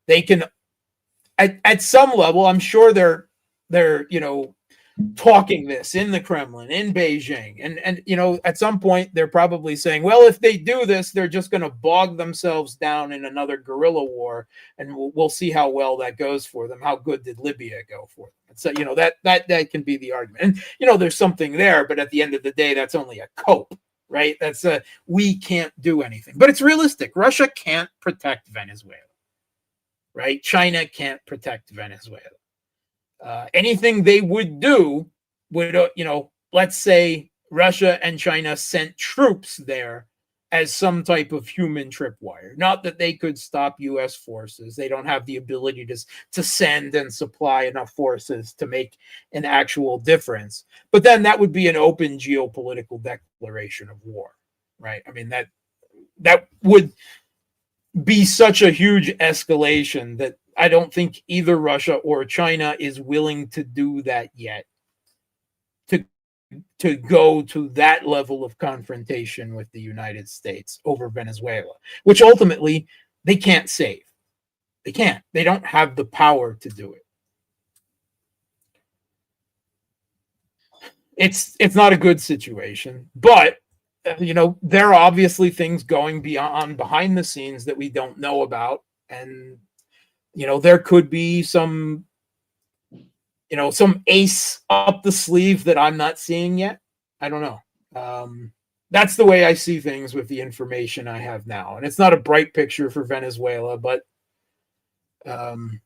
They can, at some level, I'm sure they're talking this in the Kremlin, in Beijing. And at some point, they're probably saying, well, if they do this, they're just going to bog themselves down in another guerrilla war. And we'll see how well that goes for them. How good did Libya go for them? So, that can be the argument. And, there's something there. But at the end of the day, that's only a cope, right? That's we can't do anything. But it's realistic. Russia can't protect Venezuela, right? China can't protect Venezuela. Anything they would do would, let's say Russia and China sent troops there as some type of human tripwire. Not that they could stop U.S. forces. They don't have the ability to send and supply enough forces to make an actual difference. But then that would be an open geopolitical declaration of war, right? I mean, that would be such a huge escalation that I don't think either Russia or China is willing to do that yet, to go to that level of confrontation with the United States over Venezuela, which ultimately they can't save. They can't. They don't have the power to do it. It's not a good situation, but there are obviously things going behind the scenes that we don't know about, and there could be some ace up the sleeve that I'm not seeing yet. I don't know. That's the way I see things with the information I have now. And it's not a bright picture for Venezuela, but it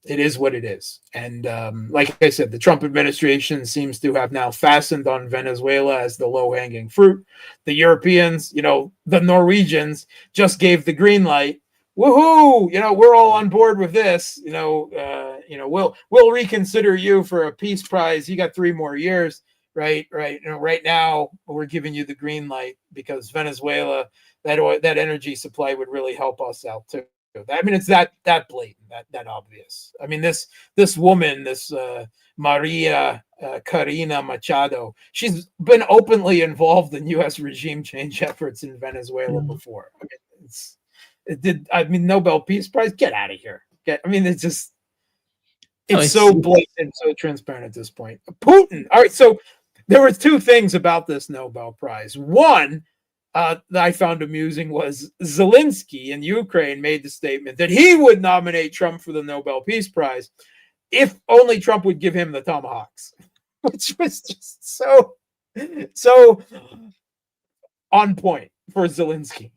is what it is. And like I said, the Trump administration seems to have now fastened on Venezuela as the low-hanging fruit. The Europeans, the Norwegians just gave the green light. Woohoo! We're all on board with this. We'll reconsider you for a peace prize. You got 3 more years, right? Right now we're giving you the green light because Venezuela, that energy supply would really help us out too. I mean, it's that blatant, that obvious. I mean, this woman, this Maria Corina Machado, she's been openly involved in U.S. regime change efforts in Venezuela before. I mean, Nobel Peace Prize, get out of here. It's so blatant, so transparent at this point. Putin. All right, so there were 2 things about this Nobel Prize. One that I found amusing was Zelensky in Ukraine made the statement that he would nominate Trump for the Nobel Peace Prize if only Trump would give him the tomahawks, which was just so on point for Zelensky.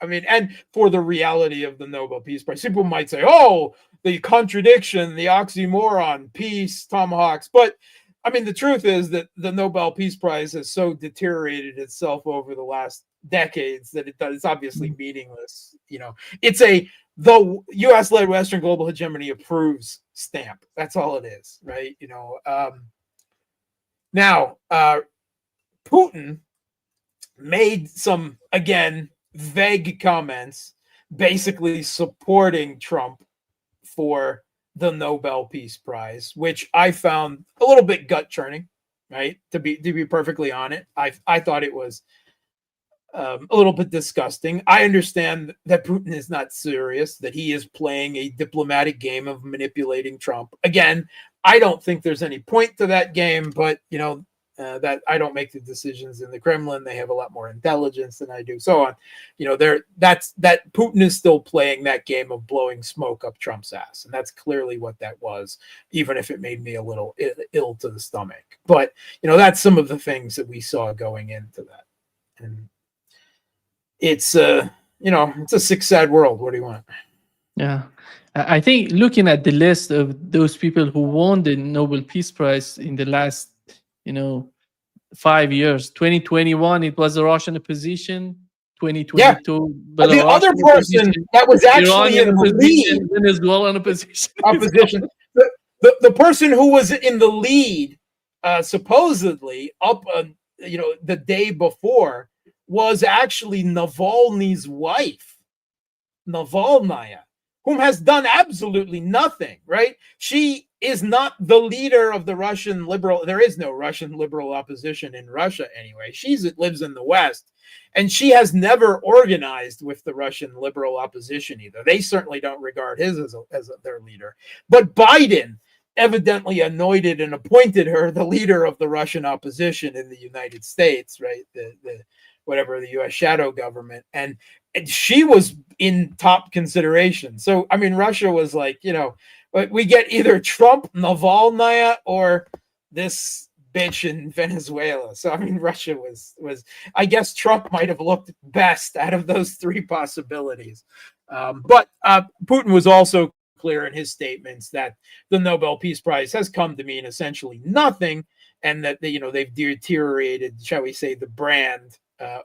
And for the reality of the Nobel Peace Prize. People might say, oh, the contradiction, the oxymoron, peace, tomahawks. But I mean, the truth is that the Nobel Peace Prize has so deteriorated itself over the last decades that it's obviously meaningless. It's the U.S.-led Western global hegemony approves stamp. That's all it is, right? Now, Putin made some, again, vague comments basically supporting Trump for the Nobel Peace Prize, which I found a little bit gut-churning, right? To be perfectly honest, I thought it was a little bit disgusting. I understand that Putin is not serious, that he is playing a diplomatic game of manipulating Trump. Again, I don't think there's any point to that game, but that I don't make the decisions in the Kremlin. They have a lot more intelligence than I do. So on, that Putin is still playing that game of blowing smoke up Trump's ass, and that's clearly what that was. Even if it made me a little ill to the stomach, but that's some of the things that we saw going into that, and it's it's a sick, sad world. What do you want? Yeah. I think looking at the list of those people who won the Nobel Peace Prize in the last, 5 years, 2021, it was the Russian opposition. Yeah, 2022, the other Belarusian person opposition, that was actually Iranian in the opposition, lead, Venezuelan opposition. opposition, the person who was in the lead, supposedly up, the day before, was actually Navalny's wife, Navalnaya, whom has done absolutely nothing, right? She is not the leader of the Russian liberal. There is no Russian liberal opposition in Russia anyway. She lives in the West, and she has never organized with the Russian liberal opposition either. They certainly don't regard his as their leader. But Biden evidently anointed and appointed her the leader of the Russian opposition in the United States, right? The U.S. shadow government, and she was in top consideration. So I mean, Russia was like, we get either Trump, Navalny, or this bitch in Venezuela. So I mean, Russia was I guess Trump might have looked best out of those three possibilities. But Putin was also clear in his statements that the Nobel Peace Prize has come to mean essentially nothing, and that they've deteriorated, shall we say, the brand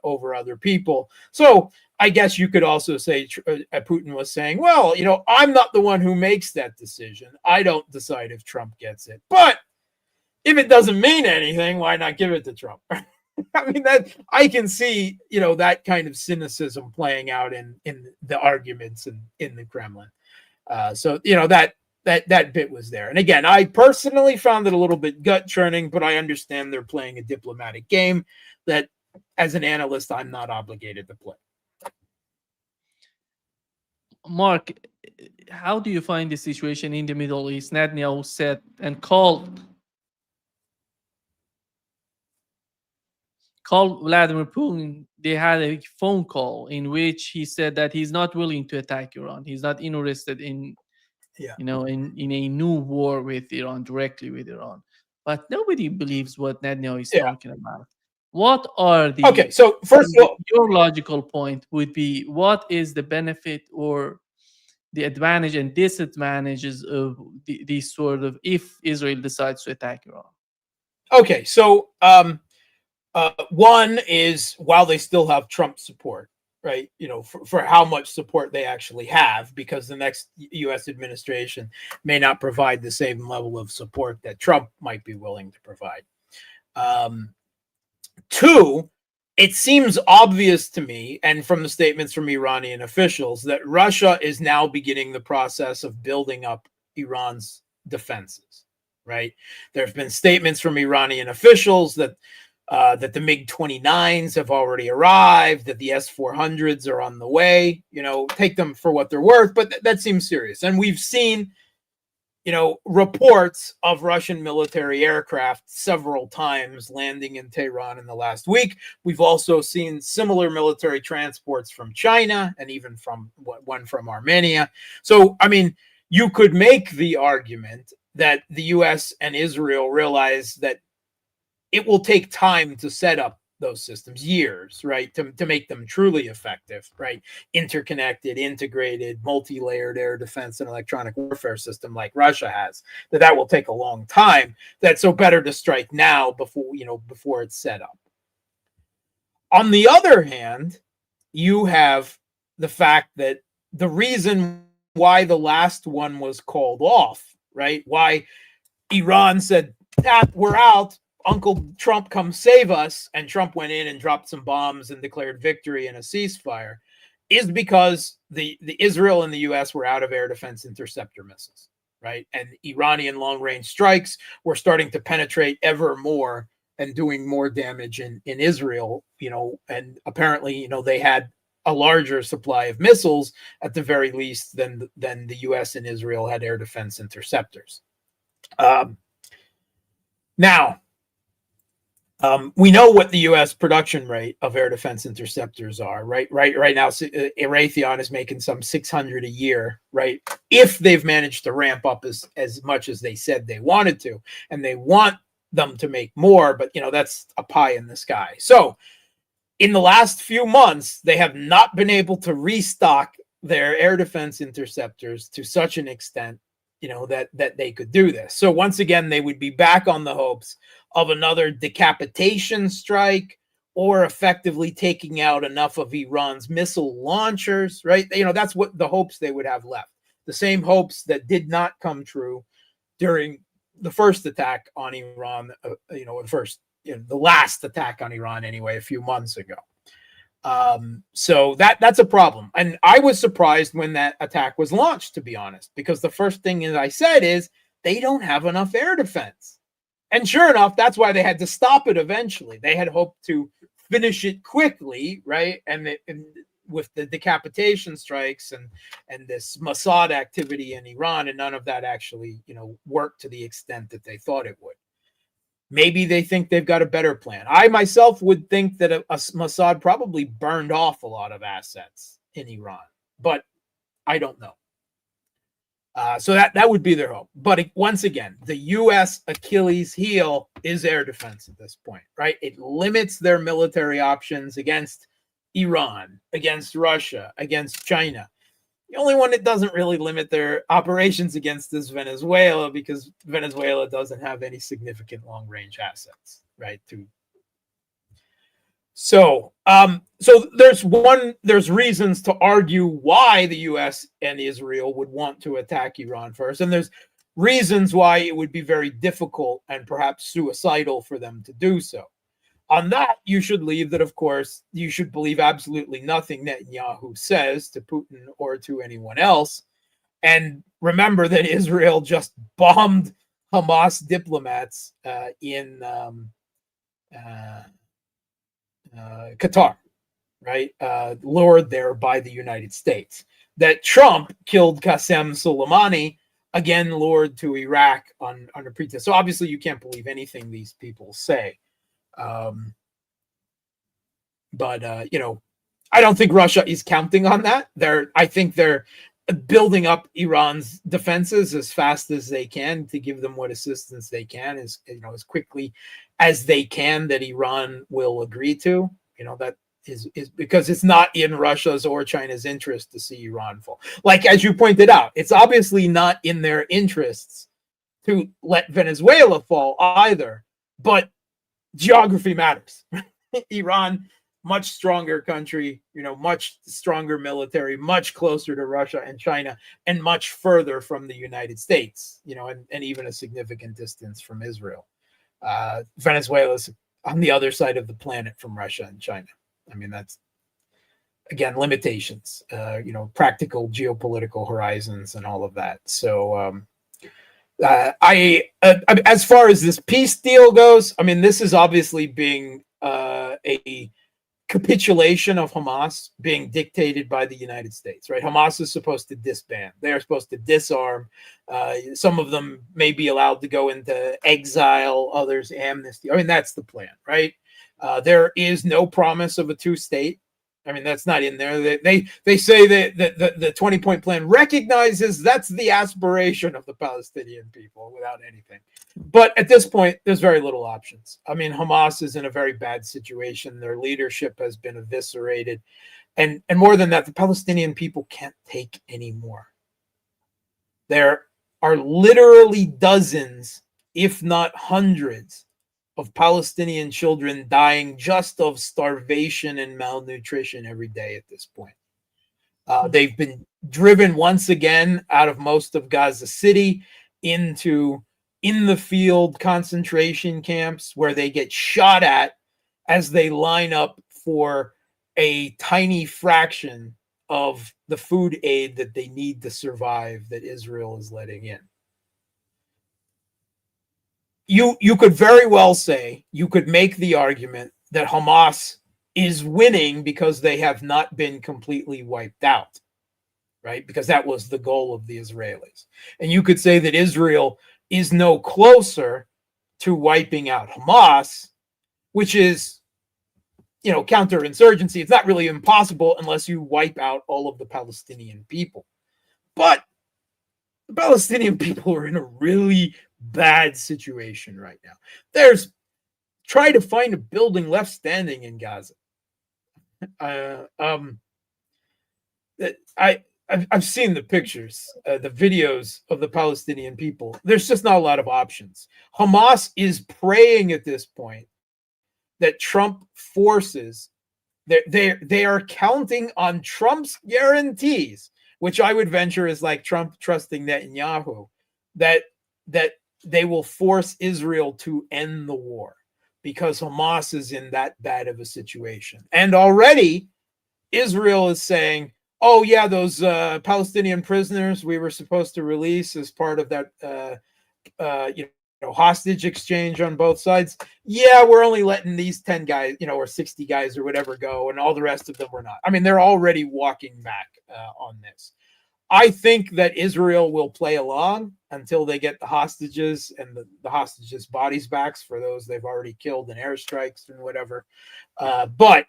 over other people. So I guess you could also say Putin was saying, well, I'm not the one who makes that decision. I don't decide if Trump gets it. But if it doesn't mean anything, why not give it to Trump? I mean, that I can see, that kind of cynicism playing out in the arguments in the Kremlin. So that bit was there. And again, I personally found it a little bit gut churning, but I understand they're playing a diplomatic game that, as an analyst, I'm not obligated to play. Mark, how do you find the situation in the Middle East? Netanyahu said and called Vladimir Putin. They had a phone call in which he said that he's not willing to attack Iran. He's not interested in, in a new war with Iran, directly with Iran. But nobody believes what Netanyahu is talking about. What are the okay? So first of all, your logical point would be, what is the benefit or the advantage and disadvantages of these sort of, if Israel decides to attack Iran? Okay, so one is, while they still have Trump support, right? For how much support they actually have, because the next U.S. administration may not provide the same level of support that Trump might be willing to provide. Two, it seems obvious to me, and from the statements from Iranian officials, that Russia is now beginning the process of building up Iran's defenses, right? There have been statements from Iranian officials that the MiG-29s have already arrived, that the S-400s are on the way. Take them for what they're worth, but that seems serious. And we've seen, reports of Russian military aircraft several times landing in Tehran in the last week. We've also seen similar military transports from China, and even from one from Armenia. So, I mean, you could make the argument that the U.S. and Israel realize that it will take time to set up those systems, years, right, to make them truly effective, right? Interconnected, integrated, multi-layered air defense and electronic warfare system like Russia has, that will take a long time. That's so better to strike now before it's set up. On the other hand, you have the fact that the reason why the last one was called off, right? Why Iran said, we're out, Uncle Trump, come save us, and Trump went in and dropped some bombs and declared victory in a ceasefire, is because the Israel and the U.S. were out of air defense interceptor missiles, right? And Iranian long-range strikes were starting to penetrate ever more and doing more damage in Israel, and apparently, they had a larger supply of missiles at the very least than the U.S. and Israel had air defense interceptors. Now, We know what the U.S. production rate of air defense interceptors are, right? Right now, Raytheon is making some 600 a year, right? If they've managed to ramp up as much as they said they wanted to, and they want them to make more, but that's a pie in the sky. So, in the last few months, they have not been able to restock their air defense interceptors to such an extent, that they could do this. So once again, they would be back on the hopes of another decapitation strike, or effectively taking out enough of Iran's missile launchers, right? That's what the hopes they would have left. The same hopes that did not come true during the first attack on Iran, the last attack on Iran anyway, a few months ago. So that's a problem. And I was surprised when that attack was launched, to be honest, because the first thing I said is they don't have enough air defense. And sure enough, that's why they had to stop it eventually. They had hoped to finish it quickly, right? And with the decapitation strikes and this Mossad activity in Iran, and none of that actually, worked to the extent that they thought it would. Maybe they think they've got a better plan. I myself would think that Mossad probably burned off a lot of assets in Iran, but I don't know. So that would be their hope. But once again, the U.S. Achilles heel is air defense at this point, right? It limits their military options against Iran, against Russia, against China. The only one that doesn't really limit their operations against is Venezuela, because Venezuela doesn't have any significant long-range assets, right? So there's reasons to argue why the U.S. and Israel would want to attack Iran first, and there's reasons why it would be very difficult and perhaps suicidal for them to do so. On that, you should leave that, of course, you should believe absolutely nothing Netanyahu says to Putin or to anyone else. And remember that Israel just bombed Hamas diplomats in Qatar, right? Lured there by the United States. That Trump killed Qasem Soleimani, again lured to Iraq under pretense. So obviously you can't believe anything these people say. But I don't think Russia is counting on that. I think they're building up Iran's defenses as fast as they can to give them what assistance they can, as quickly as they can, that Iran will agree to. That is because it's not in Russia's or China's interest to see Iran fall. Like, as you pointed out, it's obviously not in their interests to let Venezuela fall either, but geography matters. Iran, much stronger country, much stronger military, much closer to Russia and China, and much further from the United States, and even a significant distance from Israel. Venezuela's on the other side of the planet from Russia and China. I mean, that's, again, limitations, practical geopolitical horizons and all of that. So as far as this peace deal goes, I mean, this is obviously being a capitulation of Hamas being dictated by the United States, right? Hamas is supposed to disband. They are supposed to disarm. Some of them may be allowed to go into exile, others amnesty. I mean, that's the plan, right? There is no promise of a two-state. I mean, that's not in there. They say that the 20-point plan recognizes that's the aspiration of the Palestinian people without anything. But at this point, there's very little options. I mean, Hamas is in a very bad situation. Their leadership has been eviscerated. And more than that, the Palestinian people can't take any more. There are literally dozens, if not hundreds, of Palestinian children dying just of starvation and malnutrition every day at this point. They've been driven once again out of most of Gaza City into in-the-field concentration camps where they get shot at as they line up for a tiny fraction of the food aid that they need to survive that Israel is letting in. You could very well say, you could make the argument that Hamas is winning because they have not been completely wiped out, right? Because that was the goal of the Israelis. And you could say that Israel is no closer to wiping out Hamas which is, counterinsurgency. It's not really impossible unless you wipe out all of the Palestinian people. But the Palestinian people are in a really bad situation right now. Try to find a building left standing in Gaza. I've seen the pictures, the videos of the Palestinian people. There's just not a lot of options. Hamas is praying at this point that Trump forces, they are counting on Trump's guarantees, which I would venture is like Trump trusting Netanyahu, that they will force Israel to end the war because Hamas is in that bad of a situation. And already Israel is saying, oh yeah, those Palestinian prisoners we were supposed to release as part of that hostage exchange on both sides. Yeah, we're only letting these 10 guys, or 60 guys or whatever go, and all the rest of them we're not. I mean, they're already walking back on this. I think that Israel will play along until they get the hostages and the hostages' bodies back for those they've already killed in airstrikes and whatever. But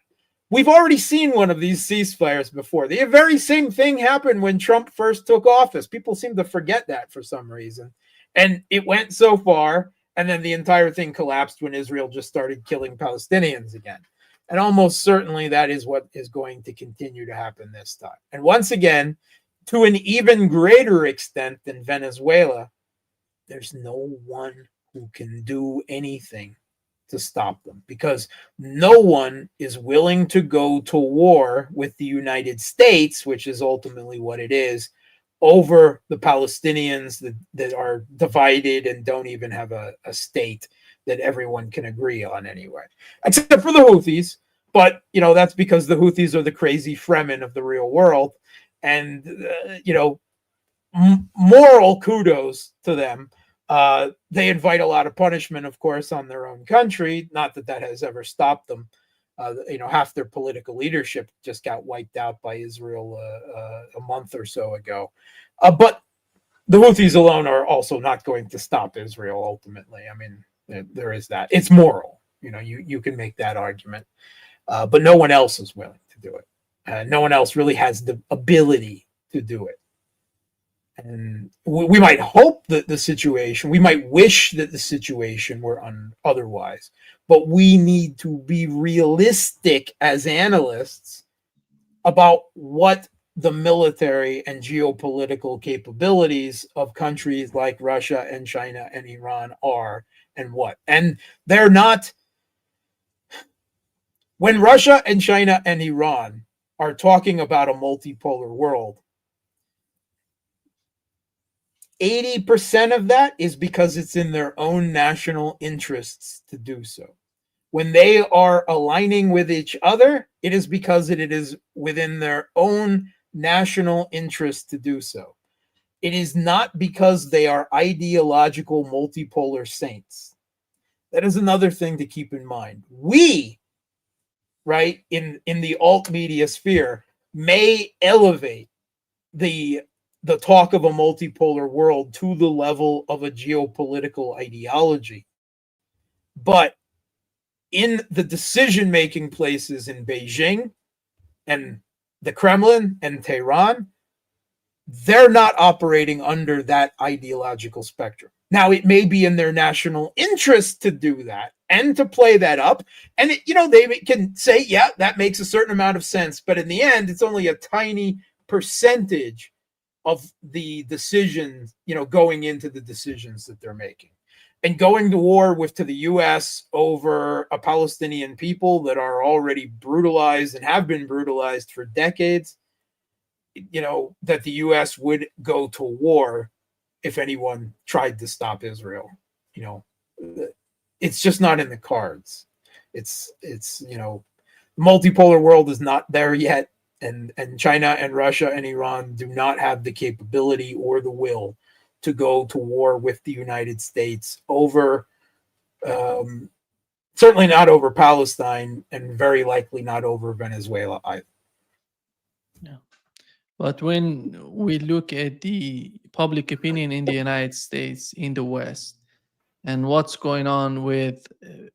we've already seen one of these ceasefires before. The very same thing happened when Trump first took office. People seem to forget that for some reason. And it went so far, and then the entire thing collapsed when Israel just started killing Palestinians again. And almost certainly that is what is going to continue to happen this time. And once again, to an even greater extent than Venezuela, there's no one who can do anything to stop them, because no one is willing to go to war with the United States, which is ultimately what it is, over the Palestinians that are divided and don't even have a state that everyone can agree on anyway, except for the Houthis. But, that's because the Houthis are the crazy Fremen of the real world. And, moral kudos to them. They invite a lot of punishment, of course, on their own country. Not that has ever stopped them. Half their political leadership just got wiped out by Israel a month or so ago. But the Houthis alone are also not going to stop Israel ultimately. I mean, there is that. It's moral. You can make that argument. But no one else is willing to do it. No one else really has the ability to do it. And we might hope that we might wish that the situation were otherwise, but we need to be realistic as analysts about what the military and geopolitical capabilities of countries like Russia and China and Iran are, and they're not. When Russia and China and Iran are talking about a multipolar world, 80% of that is because it's in their own national interests to do so. When they are aligning with each other, it is because it is within their own national interest to do so. It is not because they are ideological multipolar saints. That is another thing to keep in mind. We, right, in the alt media sphere, may elevate the talk of a multipolar world to the level of a geopolitical ideology. But in the decision-making places in Beijing and the Kremlin and Tehran, they're not operating under that ideological spectrum. Now, it may be in their national interest to do that and to play that up. And, they can say, yeah, that makes a certain amount of sense. But in the end, it's only a tiny percentage of the decisions, going into the decisions that they're making. And going to war to the U.S. over a Palestinian people that are already brutalized and have been brutalized for decades, that the U.S. would go to war if anyone tried to stop Israel. It's just not in the cards. It's multipolar world is not there yet. And China and Russia and Iran do not have the capability or the will to go to war with the United States over, certainly not over Palestine, and very likely not over Venezuela either. Yeah. But when we look at the public opinion in the United States, in the West, and what's going on with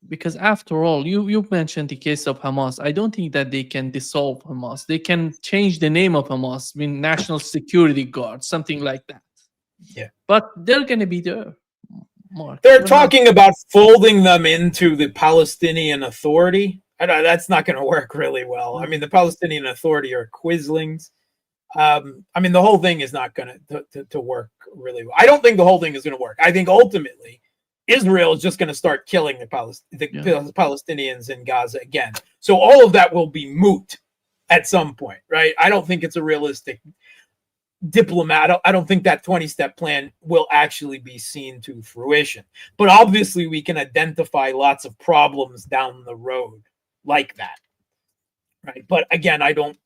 because after all, you mentioned the case of Hamas. I don't think that they can dissolve Hamas. They can change the name of Hamas, I mean National Security Guard, something like that. Yeah. But they're going to be there, Mark. They're They're not. talking about folding them into the Palestinian Authority. I know that's not going to work really well. I mean, the Palestinian Authority are quislings. I mean, the whole thing is not going to work really well. I don't think the whole thing is going to work. I think ultimately Israel is just going to start killing the Palestinians in Gaza again. So all of that will be moot at some point, right? I don't think it's a realistic diplomat. I don't think that 20-step plan will actually be seen to fruition. But obviously we can identify lots of problems down the road like that, right? But again, I don't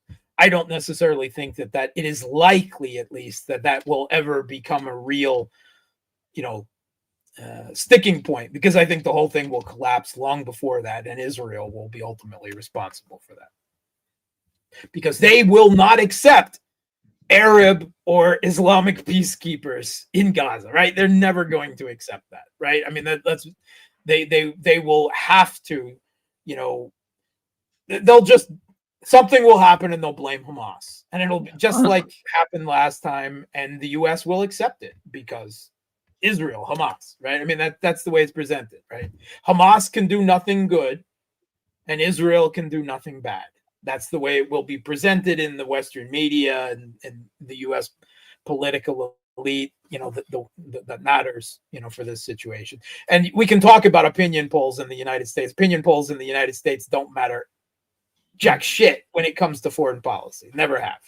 necessarily think that it is likely, at least, that will ever become a real, sticking point, because I think the whole thing will collapse long before that, and Israel will be ultimately responsible for that, because they will not accept Arab or Islamic peacekeepers in Gaza, right? They're never going to accept that, right? I mean, that's they will have to, they'll just, something will happen and they'll blame Hamas, and it'll be just like happened last time, and the U.S. will accept it because Israel, Hamas, right? I mean, that's the way it's presented, right? Hamas can do nothing good, and Israel can do nothing bad. That's the way it will be presented in the Western media and the U.S. political elite, that matters, for this situation. And we can talk about opinion polls in the United States. Opinion polls in the United States don't matter jack shit when it comes to foreign policy. Never have,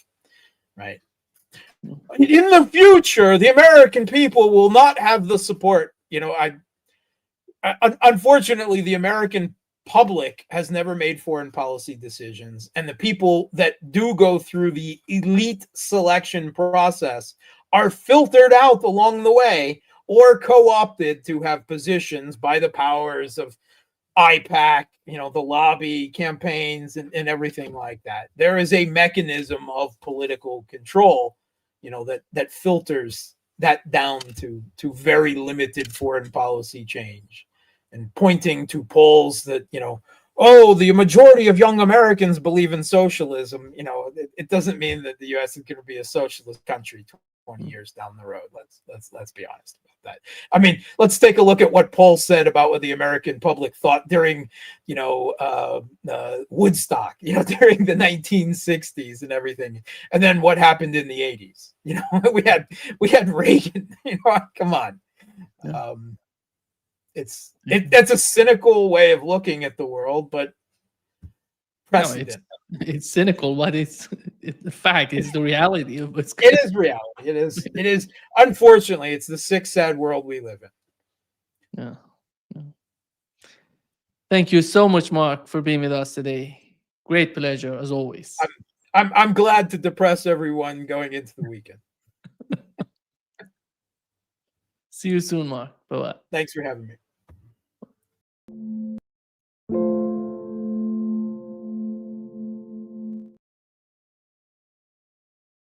right? In the future, the American people will not have the support. Unfortunately, the American public has never made foreign policy decisions, and the people that do go through the elite selection process are filtered out along the way or co-opted to have positions by the powers of IPAC, the lobby campaigns and everything like that. There is a mechanism of political control, that filters that down to very limited foreign policy change. And pointing to polls that, the majority of young Americans believe in socialism, it doesn't mean that the U.S. is going to be a socialist country 20 years down the road. Let's be honest about that. I mean, let's take a look at what polls said about what the American public thought during, Woodstock, during the 1960s and everything, and then what happened in the 80s. We had Reagan. Come on. Yeah. That's a cynical way of looking at the world, but precedent. No, it's cynical, but it's the fact. It's the reality of what's going on. It is reality. It is. Unfortunately, it's the sick, sad world we live in. Yeah. Thank you so much, Mark, for being with us today. Great pleasure, as always. I'm glad to depress everyone going into the weekend. See you soon, Mark. Bye-bye. Thanks for having me.